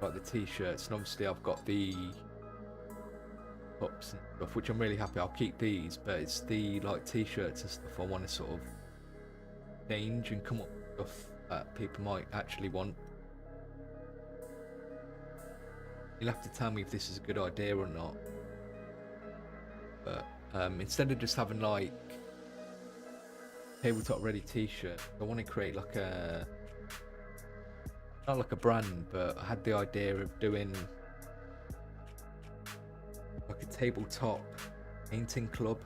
like the t-shirts, and obviously I've got the cups and stuff, which I'm really happy. I'll keep these, but it's the like t-shirts and stuff I want to sort of change and come up with stuff that people might actually want. You'll have to tell me if this is a good idea or not. But instead of just having like TableTopReady t-shirt, I want to create like not like a brand, but I had the idea of doing like a tabletop painting club,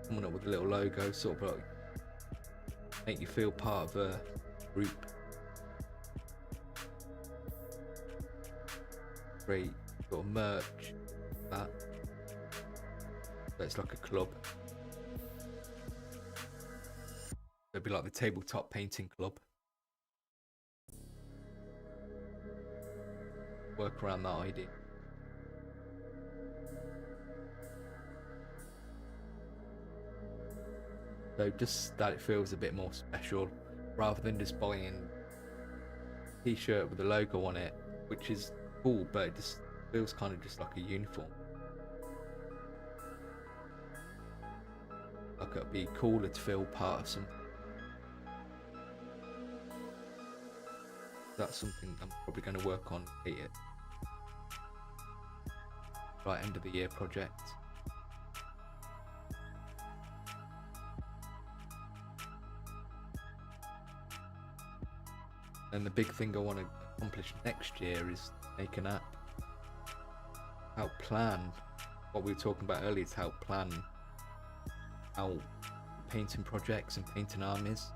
coming up with a little logo, sort of like make you feel part of a group. create sort of merch, that. So it's like a club. It'd be like the tabletop painting club. Work around that idea. So just that it feels a bit more special, rather than just buying a t-shirt with a logo on it, which is cool, but it just feels kind of just like a uniform. Like it'd be cooler to feel part of something. That's something I'm probably going to work on, hit it. Right, end of the year project. And the big thing I want to accomplish next year is make an app. Help plan what we were talking about earlier, to help plan how painting projects and painting armies.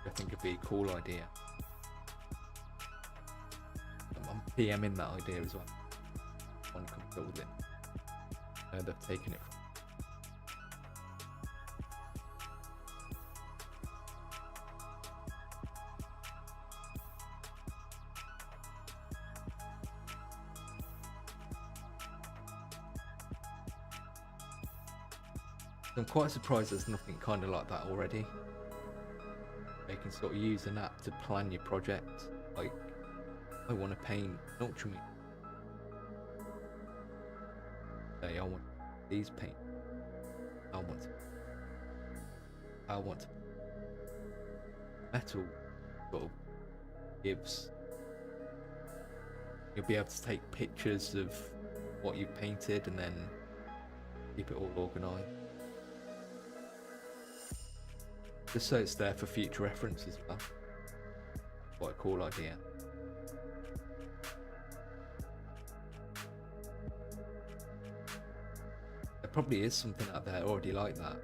I think it'd be a cool idea. I'm PMing that idea as well. One comes up with it. They've taken it from. I'm quite surprised there's nothing kind of like that already. You can sort of use an app to plan your project. Like, I want to paint an ultramarine. Say I want these paint. I want to metal sort of gives. You'll be able to take pictures of what you've painted and then keep it all organised. Just so it's there for future reference as well. Quite a cool idea. There probably is something out there already like that.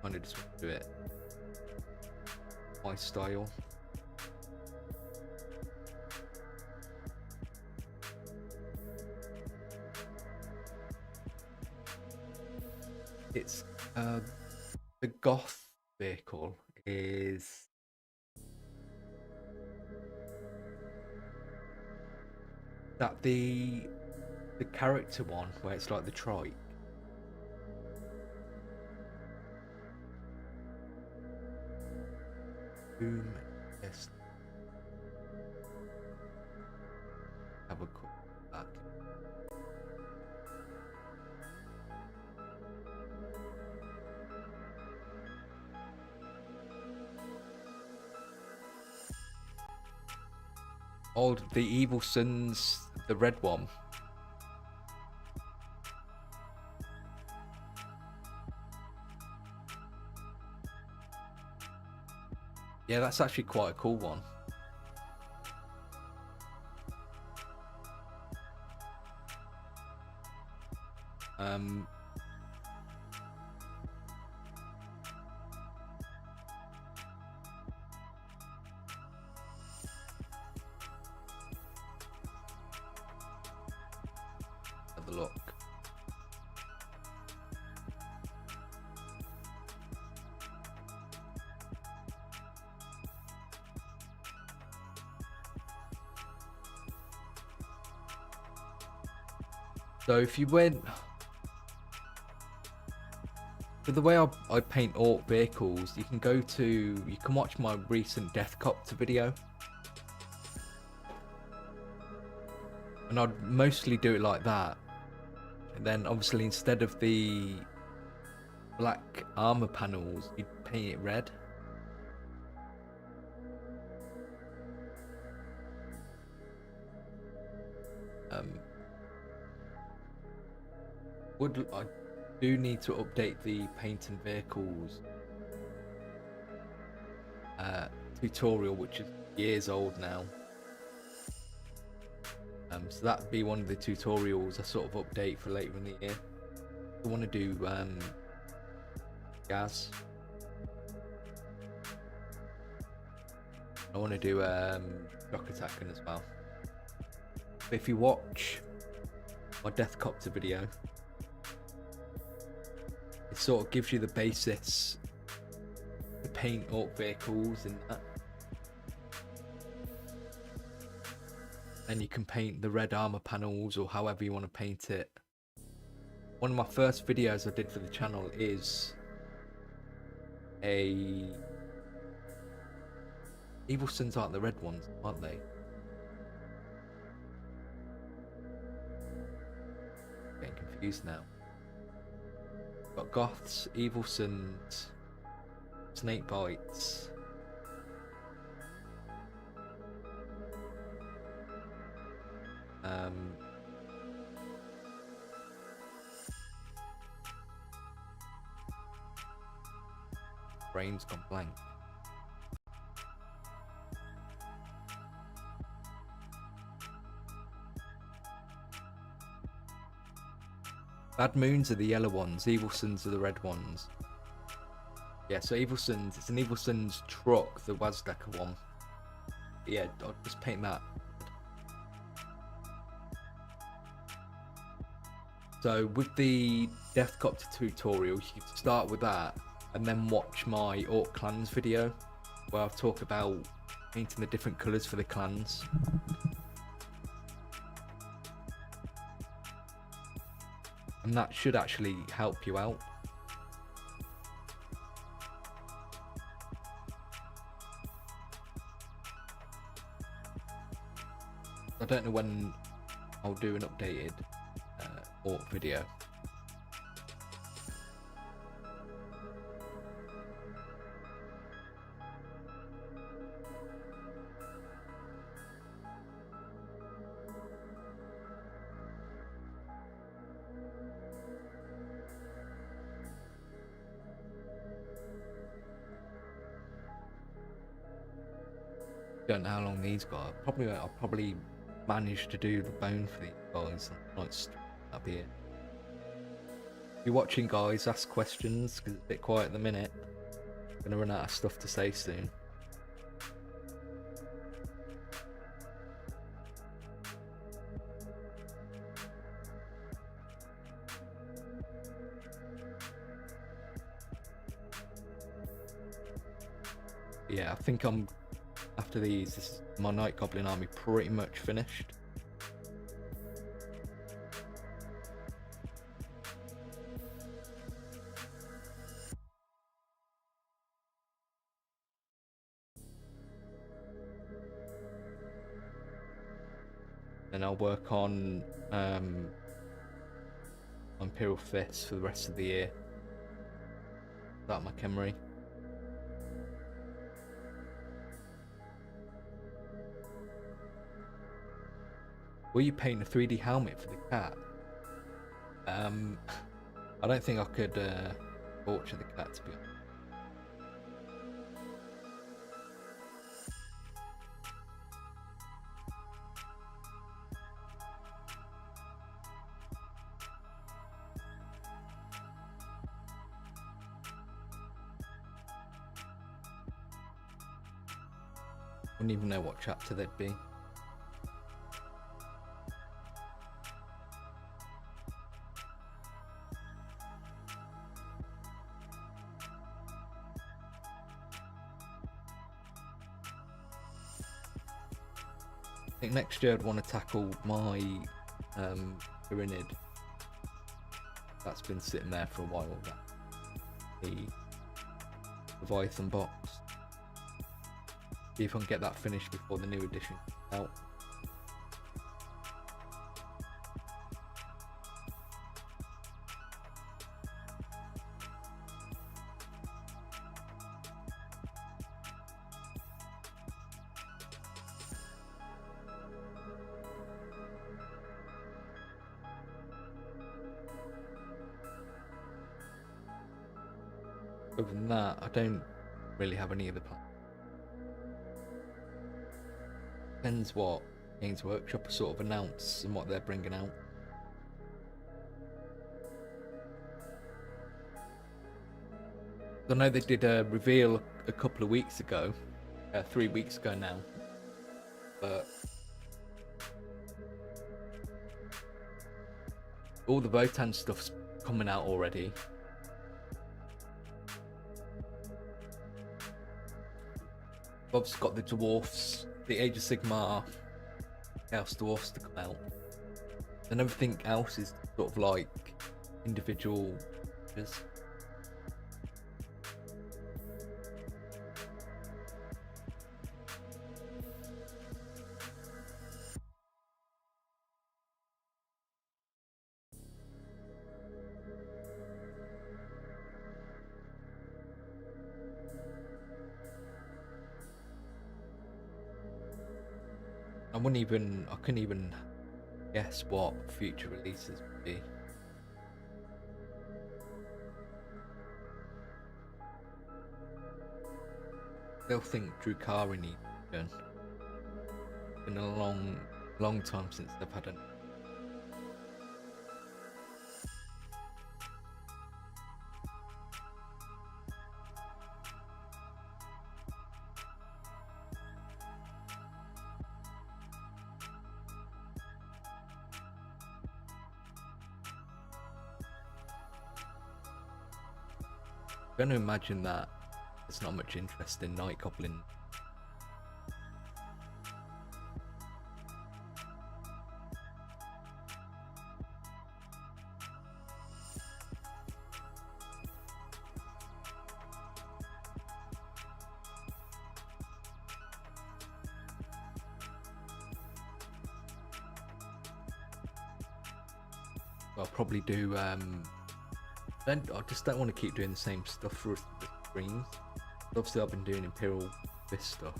Kind of just want to do it my style. It's the goth vehicle is that the character one where it's like the trike. Boom, yes. Have a quick look. Oh, the Evil Sons, the red one. Yeah, that's actually quite a cool one. Have a look. So if you went, for the way I paint orc vehicles, you can watch my recent Death Copter video. And I'd mostly do it like that. And then obviously instead of the black armor panels, you'd paint it red. I do need to update the painting vehicles tutorial, which is years old now. So that'd be one of the tutorials I sort of update for later in the year. I want to do Gaz. I want to do shock attacking as well. But if you watch my Deathcopter video, it sort of gives you the basis to paint orc vehicles and that. And you can paint the red armor panels or however you want to paint it. One of my first videos I did for the channel is a... Evil Sins aren't the red ones, aren't they? Getting confused now. Got Goths, Evil Sins, Snake Bites. Brain's gone blank. Bad Moons are the yellow ones, Evil Sins are the red ones. Yeah, so Evil Sins, it's an Evil Sins truck, the Wazdecker one. Yeah, I'll just paint that. So with the Deathcopter tutorial, you can start with that and then watch my Orc Clans video where I'll talk about painting the different colours for the clans. And that should actually help you out. I don't know when I'll do an updated Orc video. Don't know how long these got. I'll probably manage to do the bone for these guys. That'll be it. If you're watching, guys, ask questions because it's a bit quiet at the minute. I'm gonna run out of stuff to say soon. Yeah, I think after these, this is my Night Goblin army pretty much finished. Then I'll work on Imperial Fists for the rest of the year. Start my Khemri. Will you paint a 3D helmet for the cat? I don't think I could torture the cat, to be honest. Wouldn't even know what chapter they'd be. I think next year I'd want to tackle my Pyramid. That's been sitting there for a while. The Leviathan box. See if I can get that finished before the new edition comes out. Other than that, I don't really have any other plans. Depends what Games Workshop sort of announce and what they're bringing out. I know they did a reveal a couple of weeks ago, 3 weeks ago now, but all the Votan stuff's coming out already. Bob's got the dwarfs, the Age of Sigmar Chaos Dwarfs to come out, and everything else is sort of like individual. I couldn't even guess what future releases would be. They'll think Drukari needs again. It's been a long time since they've had an. I'm going to imagine that there's not much interest in Night Goblin. I'll probably do I just don't want to keep doing the same stuff for the streams. Obviously I've been doing Imperial Fist stuff.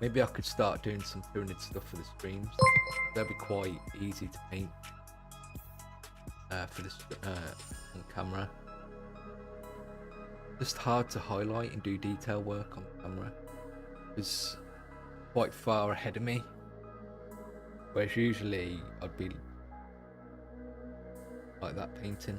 Maybe I could start doing some Pyramid stuff for the streams. That'd be quite easy to paint for this on camera. Just hard to highlight and do detail work on camera. It's quite far ahead of me. Whereas usually I'd be like that painting.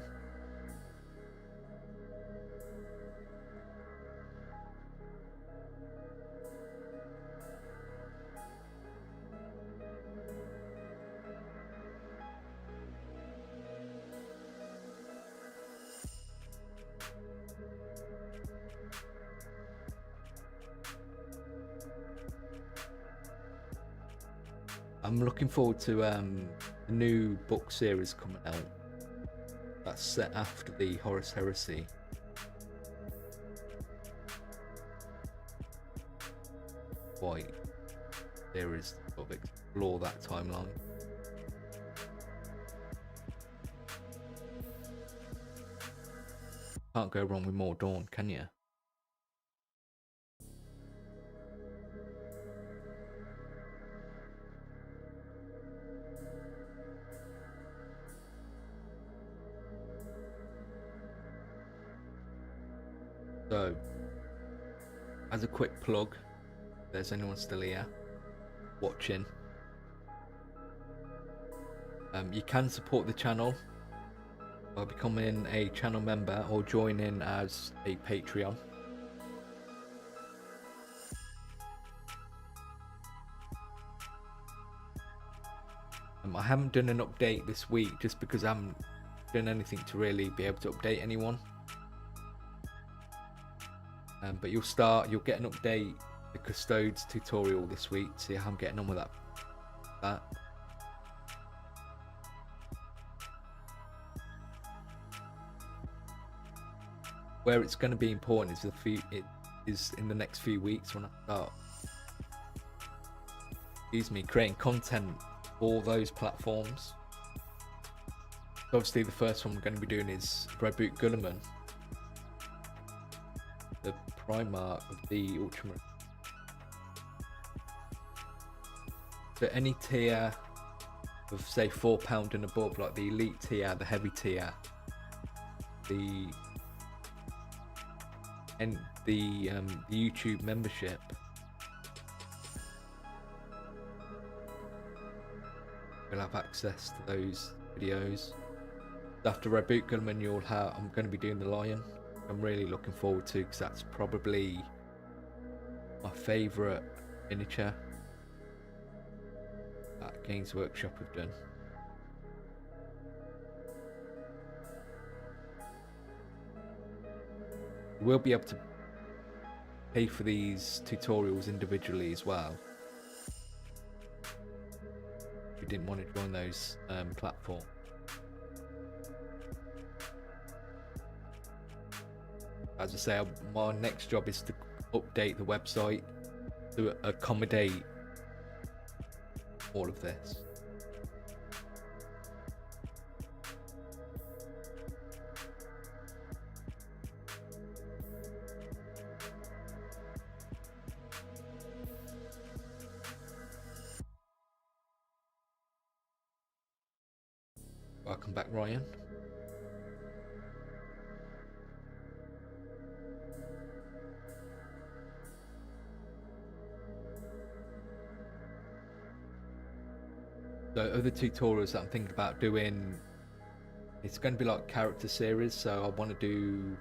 I'm looking forward to a new book series coming out that's set after the Horus Heresy. Quite series to sort of explore that timeline. Can't go wrong with more Dawn, can you? So, as a quick plug, if there's anyone still here watching, you can support the channel by becoming a channel member or joining as a Patreon. I haven't done an update this week just because I haven't done anything to really be able to update anyone. But you'll get an update, the Custodes tutorial this week, see how I'm getting on with that. Where it's going to be important is in the next few weeks when I start creating content for those platforms. So obviously the first one we're going to be doing is Reboot Gulliman, the Primarch of the Ultramarine. So any tier of say £4 and above, like the elite tier, the heavy tier, the YouTube membership, you'll have access to those videos. After Reboot Gulliman, I'm going to be doing the Lion. I'm really looking forward to, because that's probably my favourite miniature that Games Workshop have done. We'll be able to pay for these tutorials individually as well. We didn't want to join those platforms. As I say, my next job is to update the website to accommodate all of this. Welcome back, Ryan. So other tutorials that I'm thinking about doing, it's going to be like character series, so I want to do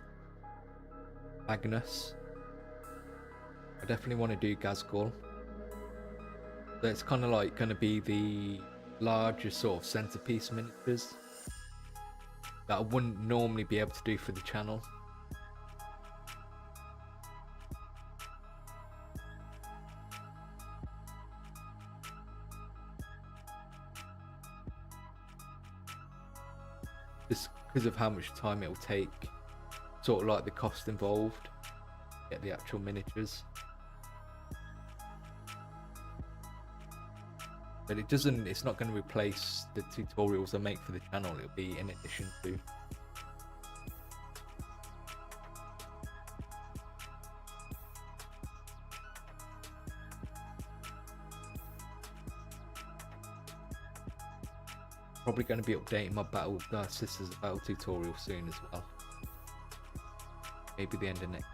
Magnus. I definitely want to do Gazgul. So it's kind of like going to be the larger sort of centrepiece miniatures that I wouldn't normally be able to do for the channel. Just because of how much time it'll take, sort of like the cost involved, get the actual miniatures. But it's not going to replace the tutorials I make for the channel, it'll be in addition to. Probably going to be updating my Sisters of Battle tutorial soon as well. Maybe the end of next.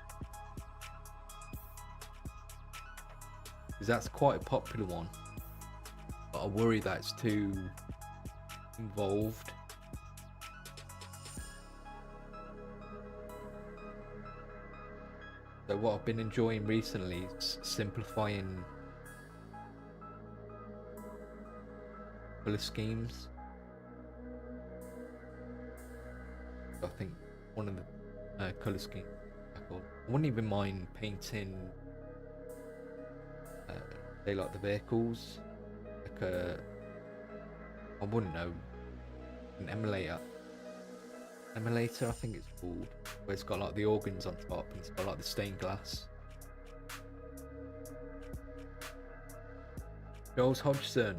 Because that's quite a popular one. But I worry that it's too involved. So what I've been enjoying recently is simplifying colour schemes. I think one of the colour schemes I wouldn't even mind painting they like the vehicles, like I wouldn't know, an emulator I think it's called, where it's got like the organs on top and it's got like the stained glass. Jules Hodgson: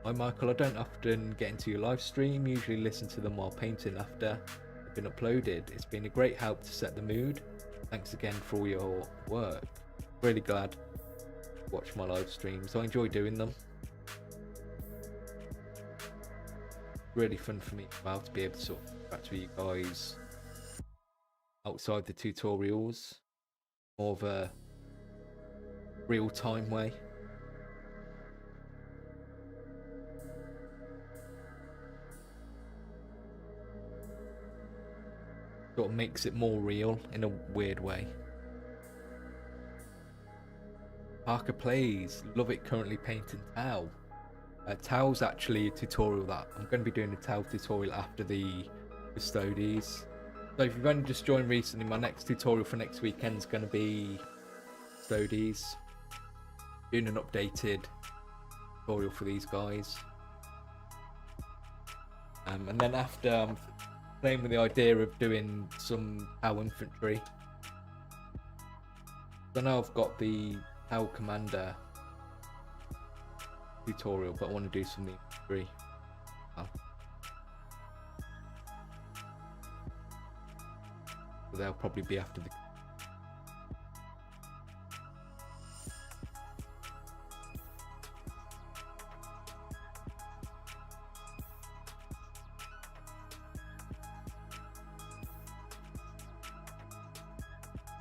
hi Michael, I don't often get into your live stream, usually listen to them while painting after they've been uploaded. It's been a great help to set the mood. Thanks again for all your work. Really glad to watch my live streams. I enjoy doing them. Really fun for me as well to be able to sort of interact with you guys outside the tutorials, more of a real-time way. Sort of makes it more real in a weird way. Parker Plays, love it, currently painting Tau. Tau's actually a tutorial that I'm going to be doing a Tau tutorial after the Custodes. So if you've only just joined recently, my next tutorial for next weekend is going to be Custodes. Doing an updated tutorial for these guys. And then after, I'm playing with the idea of doing some Tau infantry. I know I've got the Tau commander tutorial, but I want to do some infantry. So they'll probably be after the.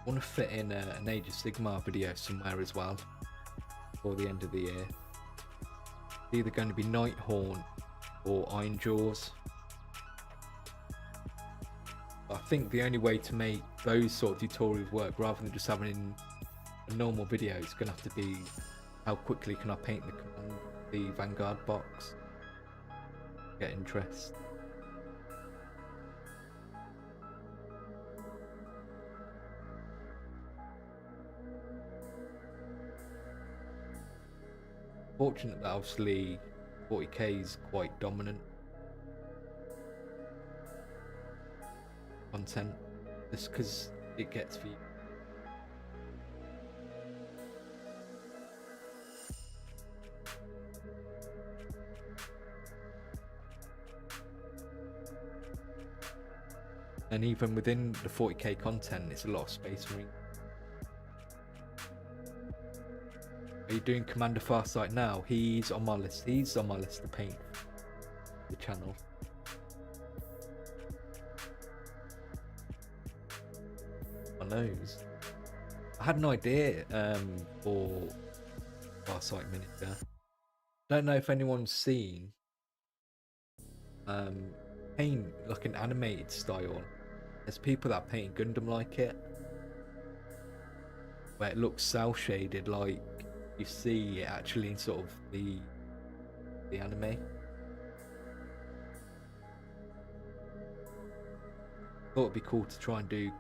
I want to fit in an Age of Sigmar video somewhere as well before the end of the year. It's either going to be Nighthorn or Ironjaws. I think the only way to make those sort of tutorials work, rather than just having a normal video, it's going to have to be how quickly can I paint the Vanguard box, get interest. Fortunate that obviously 40k is quite dominant content, just because it gets views. And even within the 40k content, it's a lot of Space Marine. Are you doing Commander Farsight now? He's on my list. He's on my list to paint the channel. My nose. I had an idea for Farsight miniature. Don't know if anyone's seen paint like an animated style. There's people that paint Gundam like it, where it looks cell shaded, like you see it actually in sort of the anime. Thought it'd be cool to try and do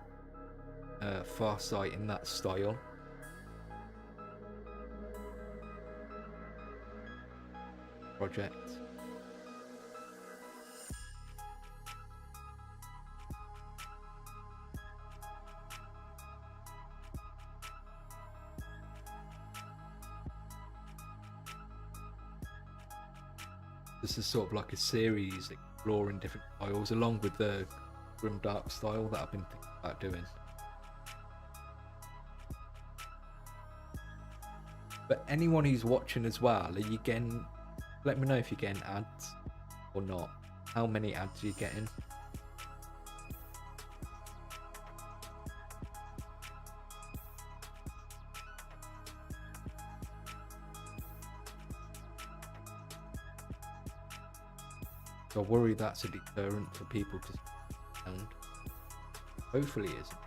Farsight in that style. Project. This is sort of like a series exploring different styles, along with the grim dark style that I've been thinking about doing. But anyone who's watching as well, are you getting? Let me know if you're getting ads or not. How many ads are you getting? So I worry that's a deterrent for people to sound. Hopefully it isn't.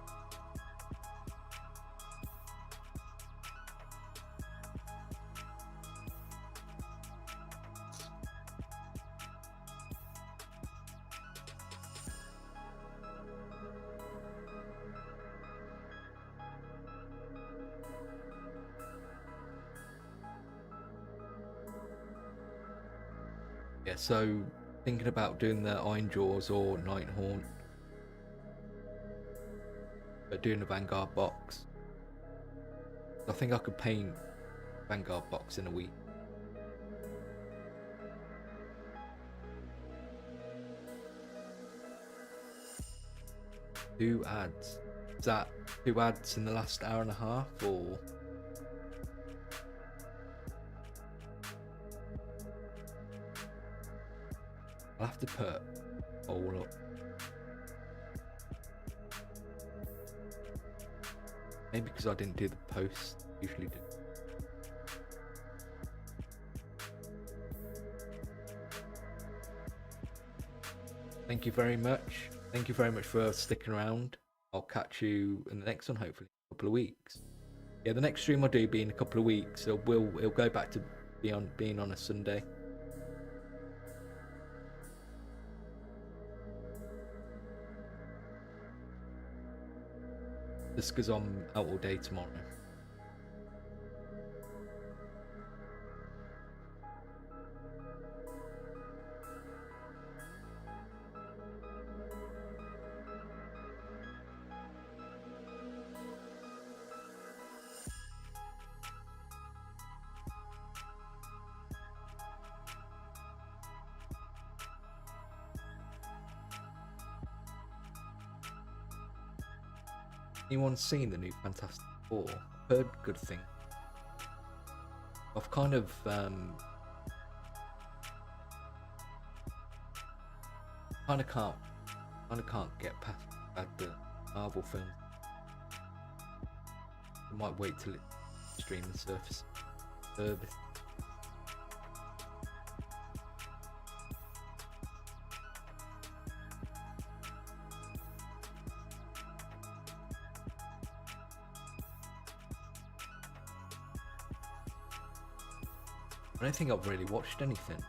Yeah, so thinking about doing the Iron Jaws or Nighthaunt, but doing a Vanguard box. I think I could paint Vanguard box in a week. Two ads. Is that 2 ads in the last hour and a half, or? I'll have to put all up. Maybe because I didn't do the post, usually do. Thank you very much. Thank you very much for sticking around. I'll catch you in the next one, hopefully in a couple of weeks. Yeah, the next stream I'll do be in a couple of weeks, so it'll go back to being on a Sunday. Just because I'm out all day tomorrow. Anyone seen the new Fantastic Four? I've heard good things. I've kind of can't get past the Marvel film. I might wait till it streaming service. I don't think I've really watched anything.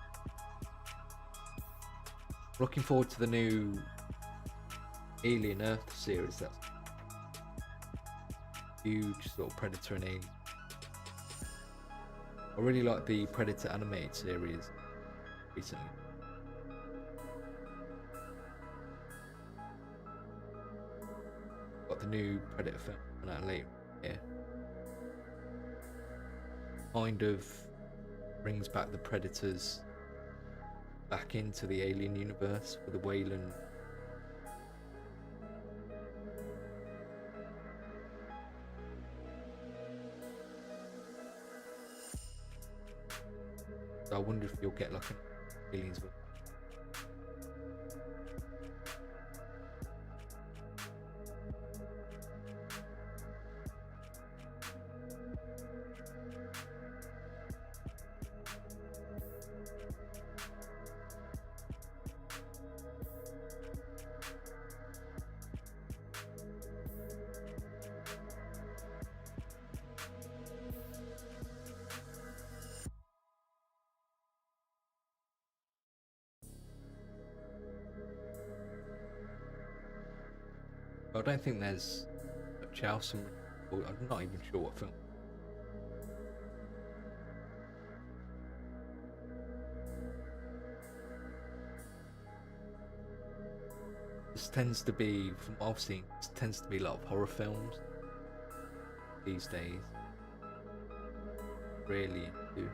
Looking forward to the new Alien Earth series. That's huge sort of Predator and Alien. I really like the Predator animated series recently. Got the new Predator film coming out later here. Kind of brings back the Predators back into the Alien universe with the Wayland. So I wonder if you'll get like an Aliens. I don't think there's much else. I'm not even sure what film. This tends to be, from what I've seen, this tends to be a lot of horror films these days. Really into.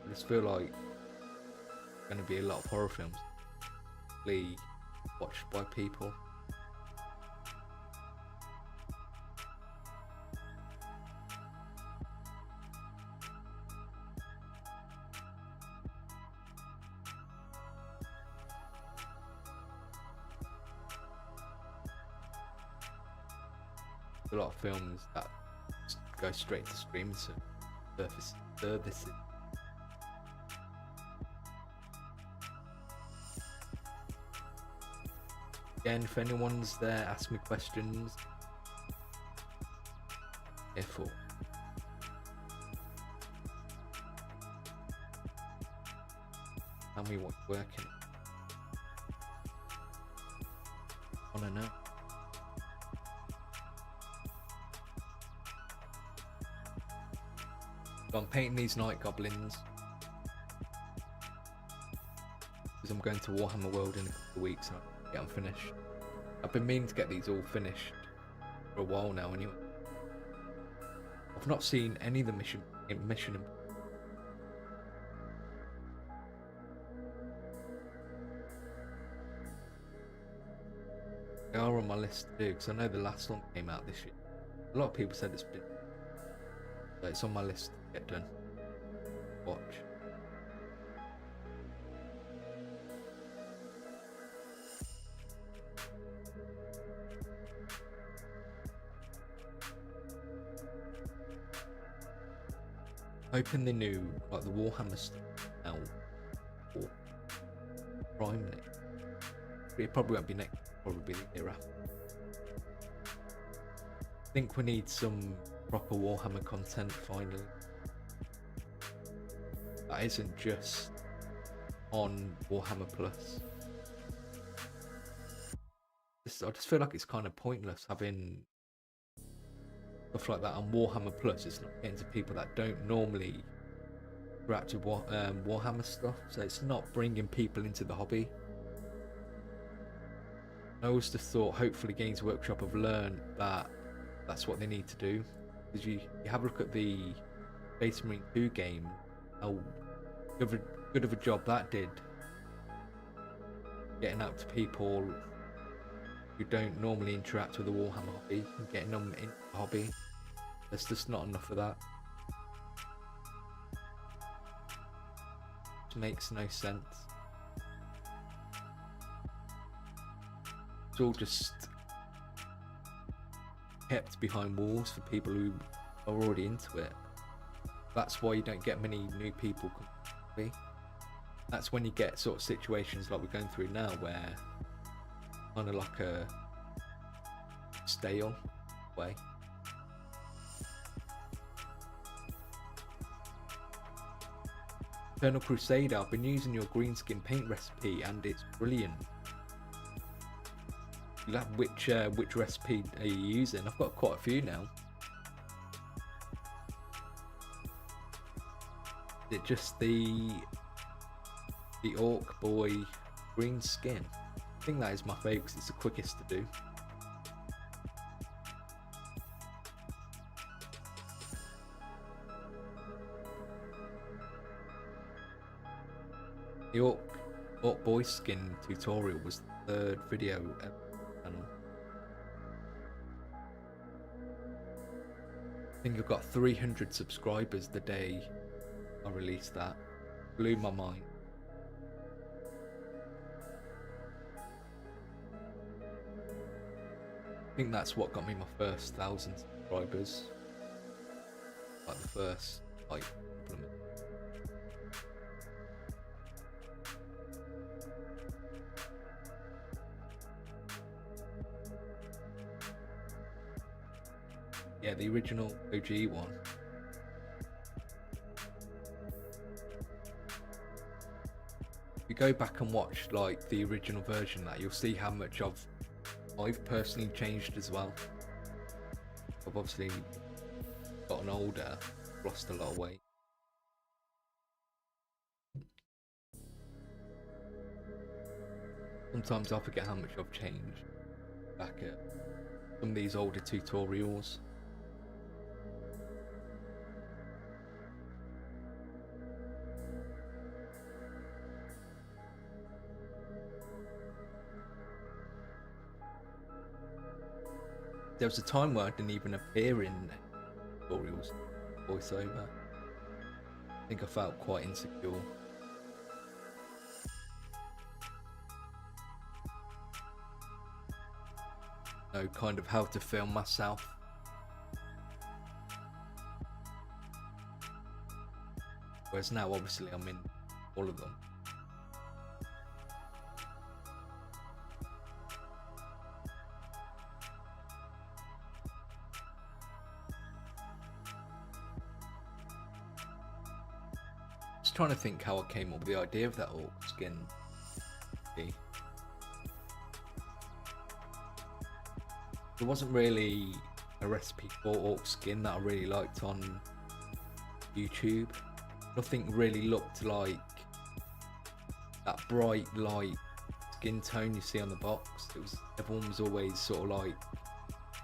I just feel like there's going to be a lot of horror films watched by people. A lot of films that just go straight to streaming services. Again, if anyone's there, ask me questions. If all. Tell me what you're working on. I wanna know. So I'm painting these Night Goblins because I'm going to Warhammer World in a couple of weeks and I'll get them finished. I've been meaning to get these all finished for a while now anyway. I've not seen any of the mission. They are on my list to do because I know the last one came out this year. A lot of people said it's been. So it's on my list to get done. Watch. Hoping the new, like the Warhammer stuff now, or Prime next. It probably won't be next, probably the year after. I think we need some proper Warhammer content finally. That isn't just on Warhammer Plus. I just feel like it's kind of pointless having stuff like that on Warhammer Plus. It's not getting to people that don't normally interact with Warhammer stuff, so it's not bringing people into the hobby. I always just thought hopefully Games Workshop have learned that that's what they need to do. Because you have a look at the Space Marine 2 game, how good of a job that did. Getting out to people who don't normally interact with the Warhammer hobby and getting them into the hobby. There's just not enough of that. It makes no sense. It's all just kept behind walls for people who are already into it. That's why you don't get many new people coming. That's when you get sort of situations like we're going through now where kind of like a stale way. Eternal Crusader, I've been using your green skin paint recipe and it's brilliant. Which recipe are you using? I've got quite a few now. Is it just the Orc Boy green skin? I think that is my favourite because it's the quickest to do. The Orc Boy skin tutorial was the third video ever. I think I've got 300 subscribers the day I released that. Blew my mind. I think that's what got me my first 1,000 subscribers. Like the first implement. Yeah, the original OG one. If you go back and watch like the original version, that you'll see how much I've personally changed as well. I've obviously gotten older, lost a lot of weight. Sometimes I forget how much I've changed back at some of these older tutorials. There was a time where I didn't even appear in tutorials, voiceover. I think I felt quite insecure. Know kind of how to film myself. Whereas now obviously I'm in all of them. Just trying to think how I came up with the idea of that orc skin. There wasn't really a recipe for orc skin that I really liked on YouTube. Nothing really looked like that bright light skin tone you see on the box. Everyone was always sort of like,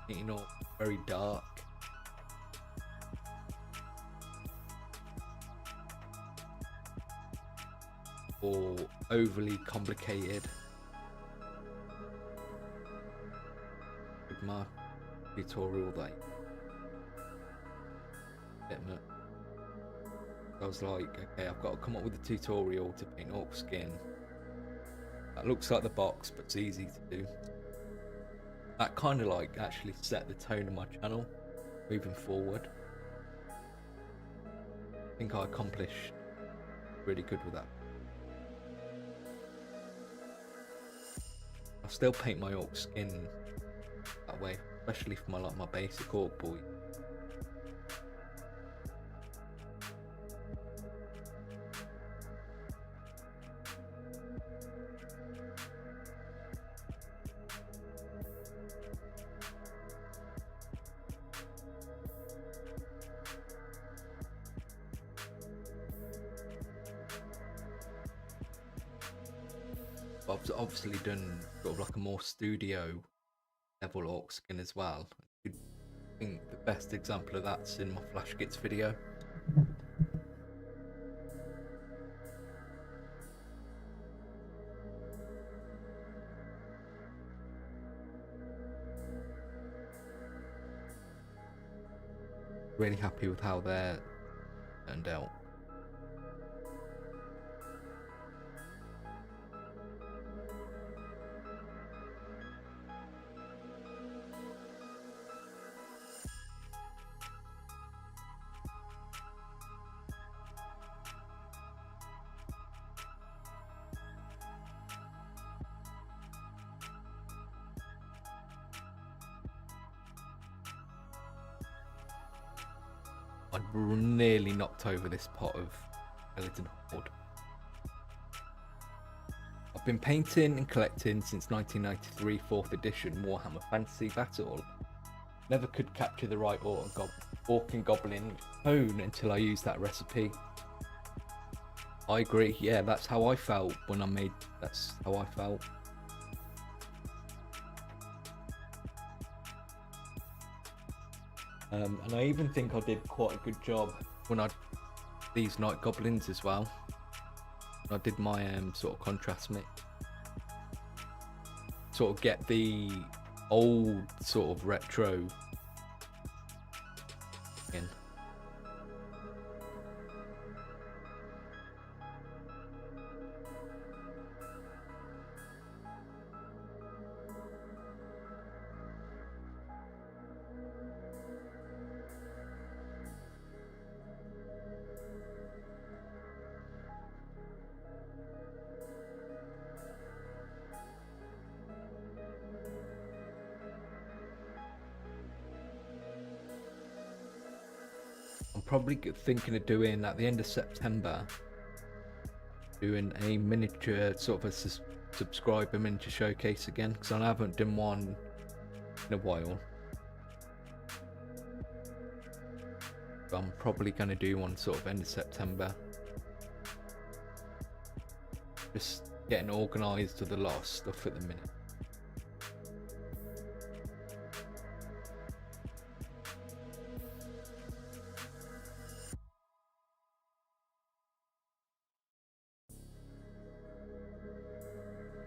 you know, very dark. Or overly complicated. With my tutorial, I was like, okay, I've got to come up with a tutorial to paint orc skin that looks like the box but it's easy to do. That kind of like actually set the tone of my channel moving forward. I think I accomplished really good with that. I still paint my orc skin that way, especially for my basic orc boy. I've obviously done sort of like a more studio level orc skin as well. I think the best example of that's in my Flash Gits video. Really happy with how they're turned out. I nearly knocked over this pot of skeleton horde. I've been painting and collecting since 1993 4th edition Warhammer Fantasy Battle. Never could capture the right orc and goblin tone until I used that recipe. I agree, yeah, that's how I felt when I made, that's how I felt. And I even think I did quite a good job when I these Night Goblins as well. I did my sort of contrast mix. Sort of get the old sort of retro in. I'm probably thinking of doing at the end of September, doing a miniature sort of a subscriber miniature showcase again, because I haven't done one in a while. So I'm probably going to do one sort of end of September. Just getting organised with a lot of stuff at the minute.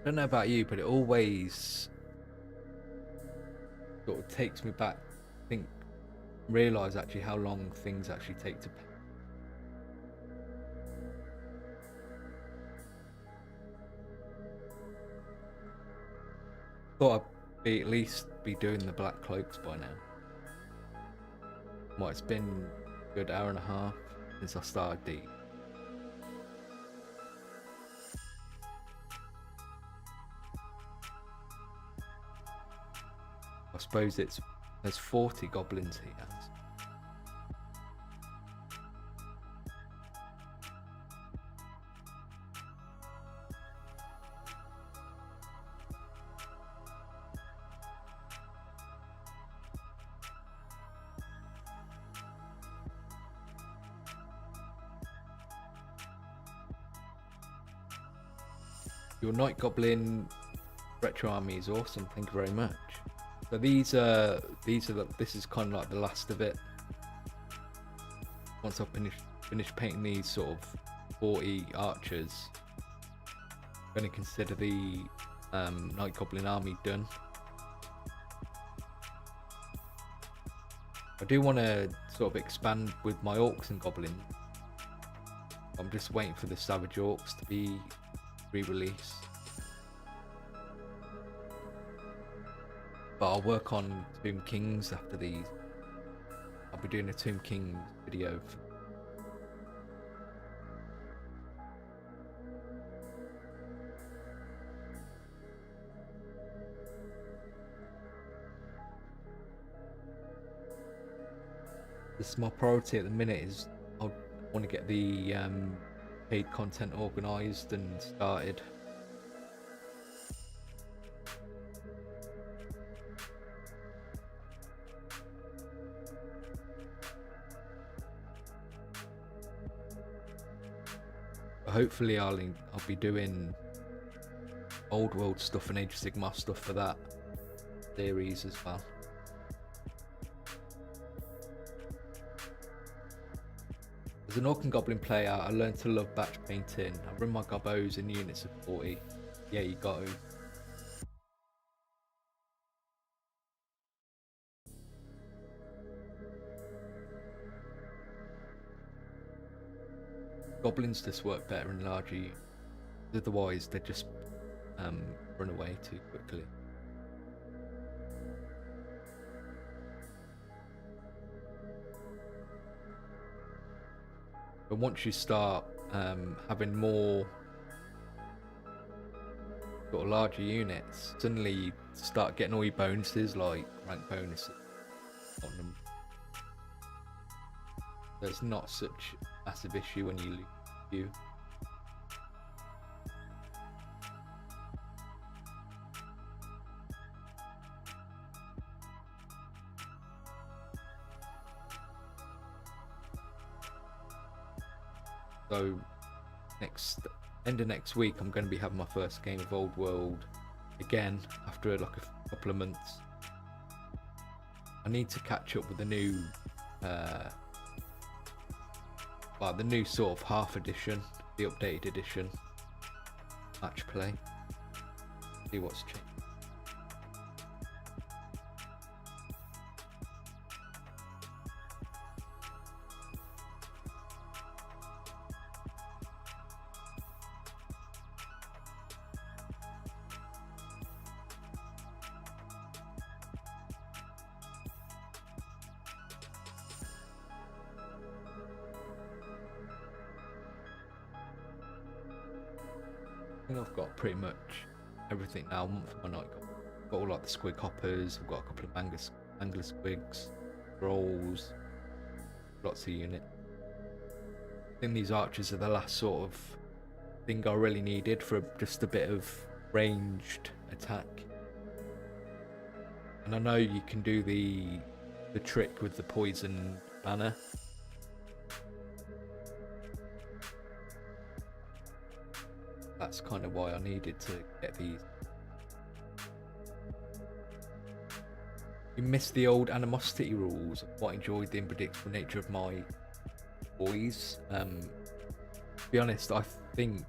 I don't know about you, but it always sort of takes me back, realise actually how long things actually take to paint. Thought I'd at least be doing the black cloaks by now. Well, it's been a good hour and a half since I started the I suppose there's 40 goblins here. Your Night Goblin retro army is awesome. Thank you very much. So this is kind of like the last of it. Once I finish painting these sort of 40 archers, I'm going to consider the Night Goblin army done. I do want to sort of expand with my orcs and goblins. I'm just waiting for the savage orcs to be re-released. But I'll work on Tomb Kings after these. I'll be doing a Tomb King video. This is my priority at the minute. Is I want to get the paid content organised and started. Hopefully I'll be doing old world stuff and Age of Sigmar stuff for that series as well. As an Orc and Goblin player, I learned to love batch painting. I run my gobbos in units of 40. Yeah, you got to. Goblins just work better in larger units. Otherwise, they just run away too quickly. But once you start having more sort of larger units, suddenly you start getting all your bonuses, like rank bonuses on them. So it's not such a massive issue when you lose. you. So end of next week, I'm going to be having my first game of Old World again after like a couple of months. I need to catch up with the new sort of half edition, the updated edition match play. See what's changed. I think I've got pretty much everything now for my Night Goblin. I've got all like the squig hoppers, I've got a couple of angler squigs, rolls, lots of units. I think these archers are the last sort of thing I really needed for just a bit of ranged attack. And I know you can do the trick with the poison banner. That's kind of why I needed to get these. You missed the old animosity rules. I quite enjoyed the unpredictable nature of my boys. To be honest, I think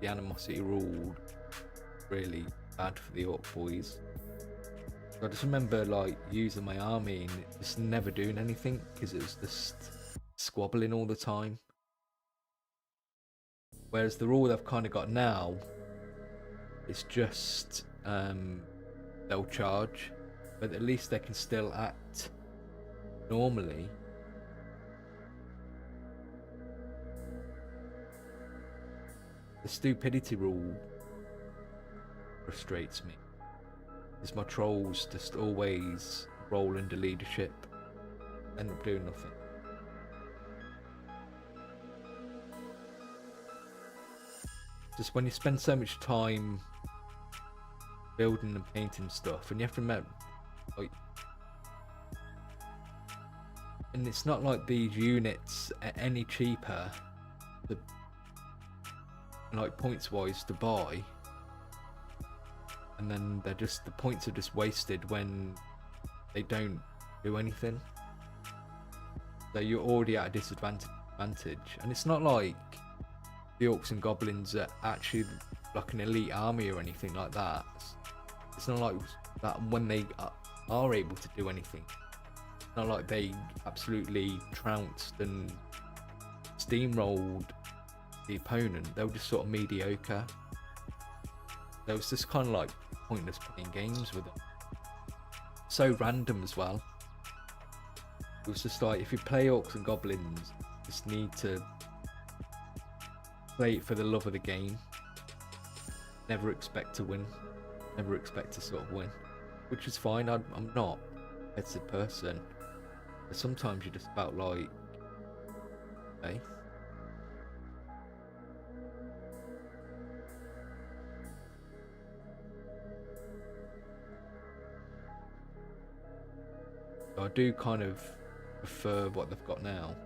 the animosity rule really bad for the orc boys. I just remember like using my army and just never doing anything because it was just squabbling all the time. Whereas the rule I've kind of got now is just they'll charge, but at least they can still act normally. The stupidity rule frustrates me, because my trolls just always roll under leadership, end up doing nothing. Just when you spend so much time building and painting stuff, and you have to remember, like, and it's not like these units are any cheaper, like points wise, to buy, and then they're just, the points are just wasted when they don't do anything. So you're already at a disadvantage, and it's not like the orcs and goblins are actually like an elite army or anything like that. It's not like that when they are able to do anything. It's not like they absolutely trounced and steamrolled the opponent. They were just sort of mediocre. There was just kind of like pointless playing games with them. So random as well. It was just like, if you play orcs and goblins, you just need to play it for the love of the game. Never expect to win. Never expect to sort of win. Which is fine, I'm not a competitive person. But sometimes you just felt like faith. So I do kind of prefer what they've got now.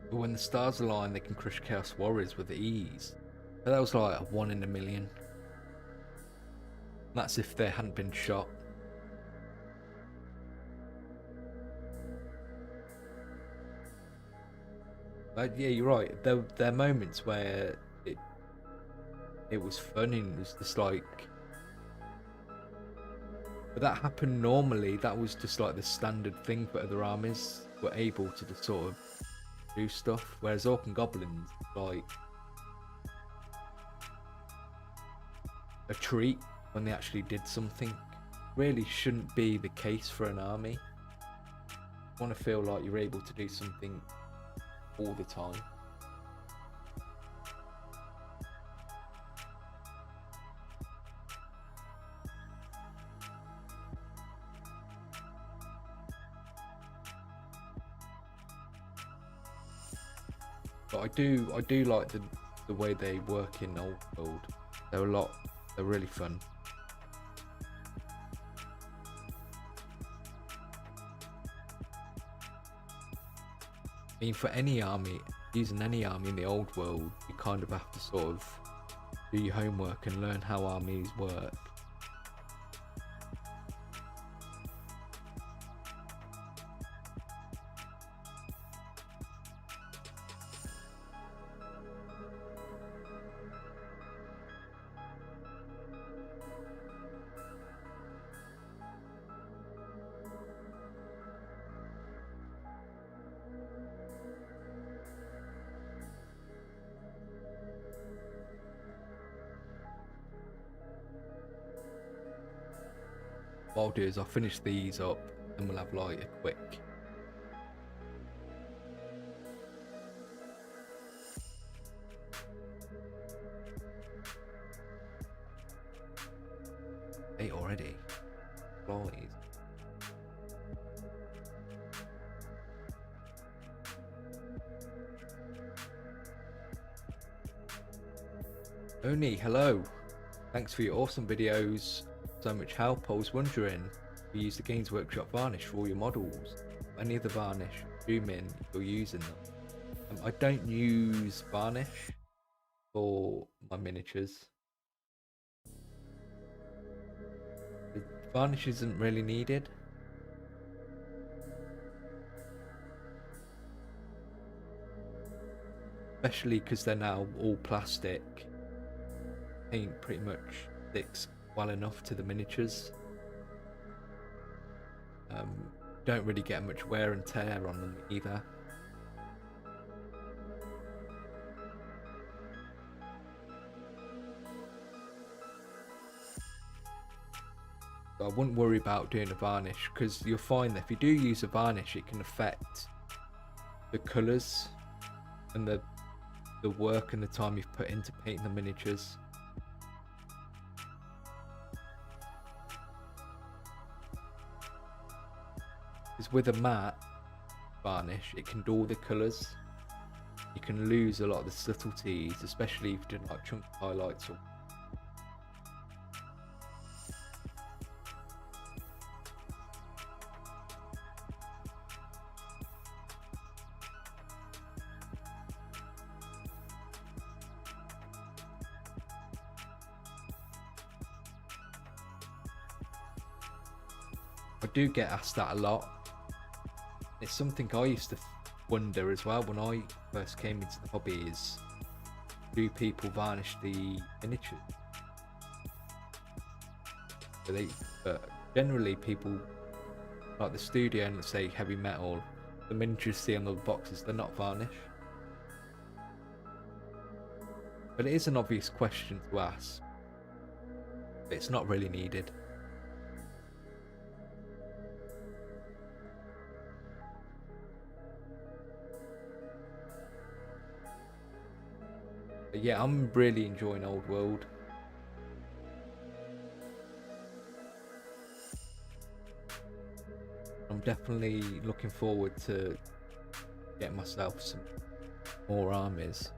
But when the stars align, they can crush Chaos Warriors with ease. But that was like a 1 in a million. That's if they hadn't been shot. But yeah, you're right. There are moments where it was fun, and it was just like, but that happened normally. That was just like the standard thing, but other armies were able to just sort of do stuff, whereas Orc and Goblins, like a treat when they actually did something. Really shouldn't be the case for an army. You want to feel like you're able to do something all the time. But I do like the way they work in Old World. They're really fun. I mean, for any army, using any army in the Old World, you kind of have to sort of do your homework and learn how armies work. What I'll do is I'll finish these up and we'll have like a quick eight already. Flies. Oni, hello. Thanks for your awesome videos. So much help. I was wondering if you use the Games Workshop varnish for all your models. Any other varnish, zoom in if you're using them. I don't use varnish for my miniatures. The varnish isn't really needed. Especially because they're now all plastic. Paint pretty much sticks well enough to the miniatures. Don't really get much wear and tear on them either. So I wouldn't worry about doing a varnish, because you'll find that if you do use a varnish, it can affect the colours and the work and the time you've put into painting the miniatures. Because with a matte varnish, it can do all the colours. You can lose a lot of the subtleties, especially if you do like chunk highlights or I do get asked that a lot. It's something I used to wonder as well when I first came into the hobby, is do people varnish the miniatures? But generally people, like the studio and say heavy metal, the miniatures see on the boxes, they're not varnished. But it is an obvious question to ask. But it's not really needed. But yeah, I'm really enjoying Old World. I'm definitely looking forward to getting myself some more armies.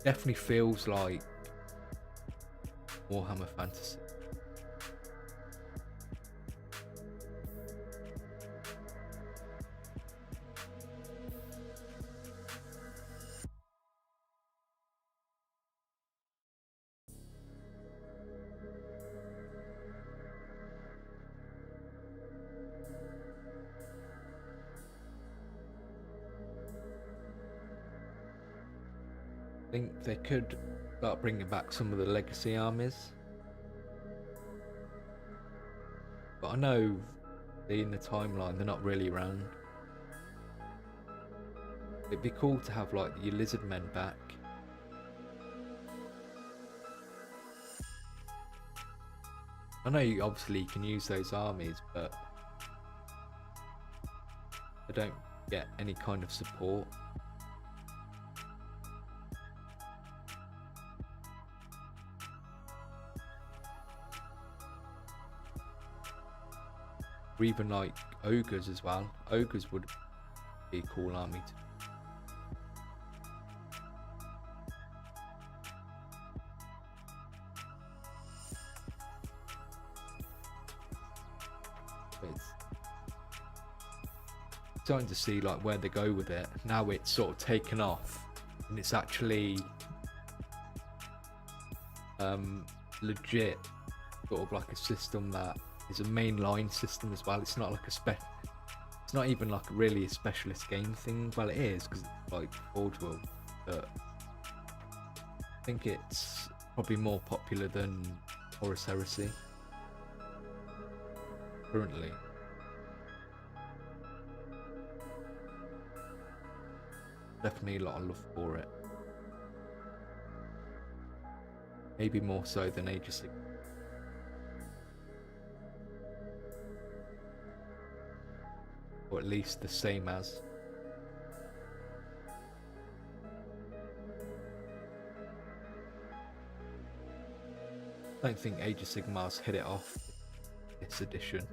Definitely feels like Warhammer Fantasy. think they could start bringing back some of the legacy armies. But I know in the timeline they're not really around. It'd be cool to have like your lizard men back. I know obviously you can use those armies, but they don't get any kind of support. Or even like ogres as well. Ogres would be a cool army to. It's starting to see like where they go with it. Now it's sort of taken off and it's actually legit sort of like a system that is a mainline system as well. It's not like it's not even like really a specialist game thing. Well, it is because it's like Forge World, but I think it's probably more popular than Horus Heresy currently. Definitely a lot of love for it. Maybe more so than Age of Sigmar. Or at least the same as. I don't think Age of Sigmar's hit it off this edition.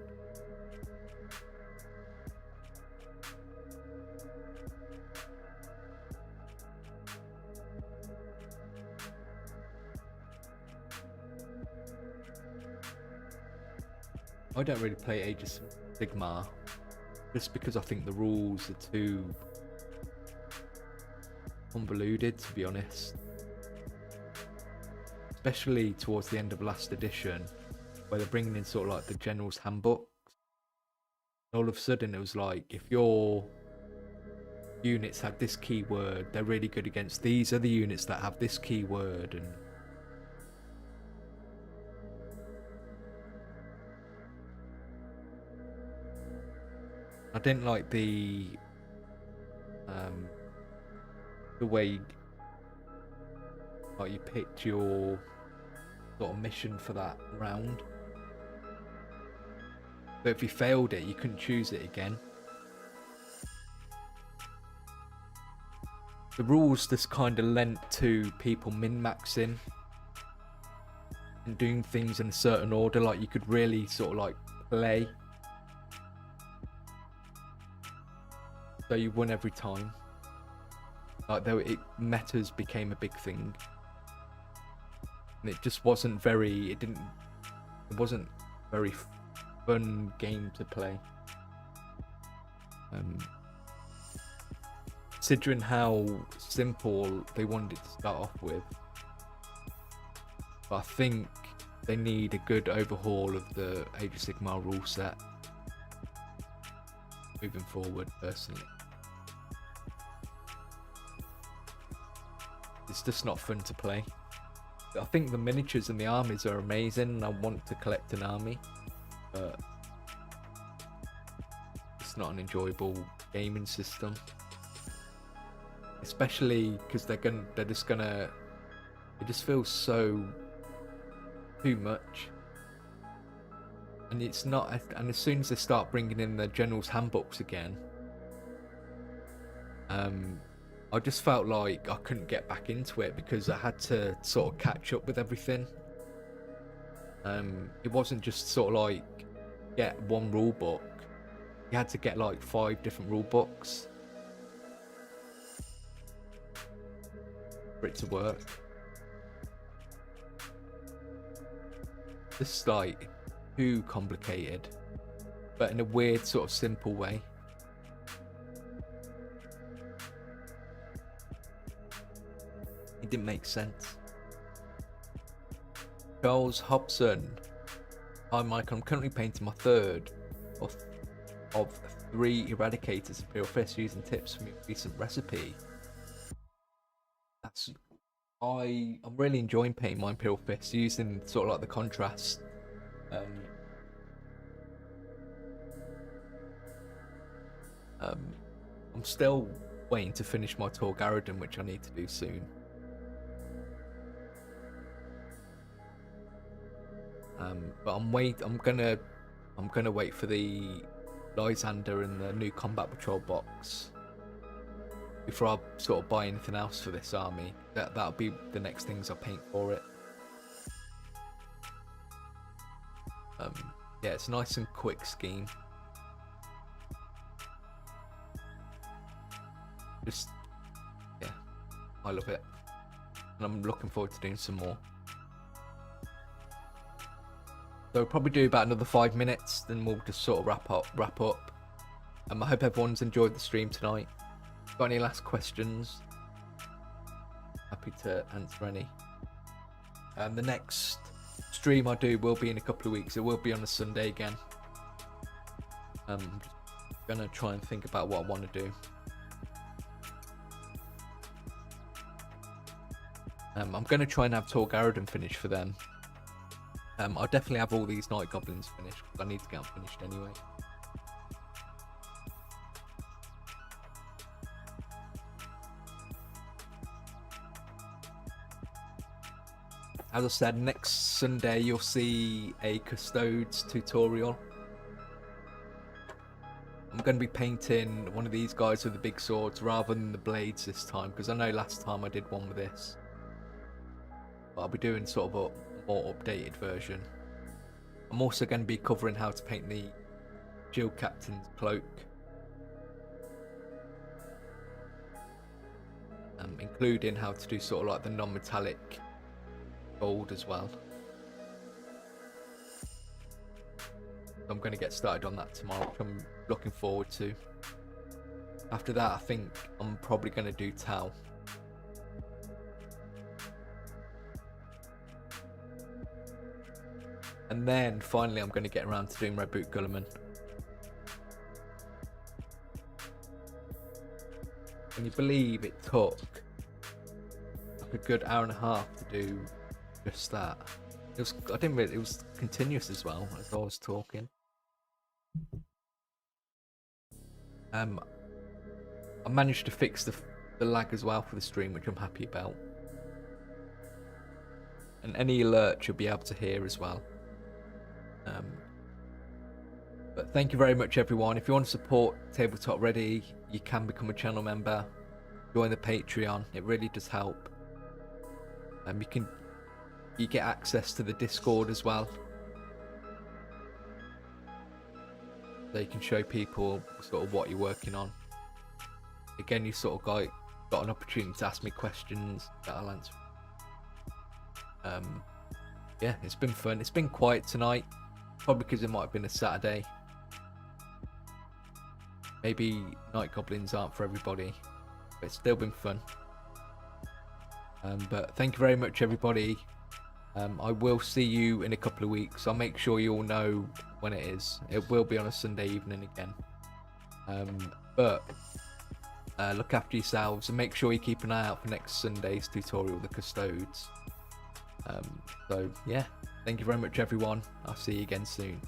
I don't really play Age of Sigmar just because I think the rules are too convoluted, to be honest. Especially towards the end of last edition, where they're bringing in sort of like the General's Handbook. All of a sudden it was like, if your units have this keyword, they're really good against these other units that have this keyword, and I didn't like the way like you picked your sort of mission for that round. But if you failed it, you couldn't choose it again. The rules just kind of lent to people min-maxing and doing things in a certain order. Like you could really sort of like play, so you won every time. Like though it metas became a big thing, and it just wasn't very. It wasn't very fun game to play. Considering how simple they wanted it to start off with, but I think they need a good overhaul of the Age of Sigmar rule set moving forward. Personally, it's just not fun to play. I think the miniatures and the armies are amazing, and I want to collect an army, but it's not an enjoyable gaming system. Especially because it just feels so too much, and it's not. And as soon as they start bringing in the General's Handbooks again, I just felt like I couldn't get back into it because I had to sort of catch up with everything. It wasn't just sort of like get one rule book. You had to get like 5 different rule books for it to work. Just like too complicated, but in a weird sort of simple way. It didn't make sense. Charles Hobson. Hi Mike, I'm currently painting my third of 3 Eradicators of Imperial Fist using tips from your recent recipe. That's I'm really enjoying painting my Imperial Fist, using sort of like the contrast. I'm still waiting to finish my Tor Garridon, which I need to do soon. But I'm gonna wait for the Lysander and the new Combat Patrol box before I sort of buy anything else for this army. That'll be the next things I paint for it. Yeah, it's a nice and quick scheme. Just, yeah, I love it, and I'm looking forward to doing some more. So we'll probably do about another 5 minutes, then we'll just sort of wrap up. I hope everyone's enjoyed the stream tonight. Got any last questions? Happy to answer any. The next stream I do will be in a couple of weeks. It will be on a Sunday again. I'm just gonna try and think about what I want to do. I'm gonna try and have Tor Garridon finished for them. I'll definitely have all these Night Goblins finished, because I need to get them finished anyway. As I said, next Sunday you'll see a Custodes tutorial. I'm going to be painting one of these guys with the big swords rather than the blades this time, because I know last time I did one with this. But I'll be doing sort of a more updated version. I'm also going to be covering how to paint the Guild Captain's cloak, including how to do sort of like the non-metallic gold as well. I'm going to get started on that tomorrow, which I'm looking forward to. After that, I think I'm probably going to do Tau. And then finally I'm going to get around to doing Red Boot Gulliman. Can you believe it took like a good hour and a half to do just that? It was continuous as well as I was talking. I managed to fix the lag as well for the stream, which I'm happy about. And any alert you'll be able to hear as well. But thank you very much, everyone. If you want to support TableTopReady, you can become a channel member, join the Patreon. It really does help. You get access to the Discord as well, so you can show people sort of what you're working on. Again, you sort of got an opportunity to ask me questions that I'll answer. Yeah, it's been fun. It's been quiet tonight, probably because it might have been a Saturday. Maybe Night Goblins aren't for everybody, but it's still been fun. But thank you very much, everybody. I will see you in a couple of weeks. I'll make sure you all know when it is. It will be on a Sunday evening again. But look after yourselves and make sure you keep an eye out for next Sunday's tutorial, the Custodes. So yeah, thank you very much, everyone. I'll see you again soon.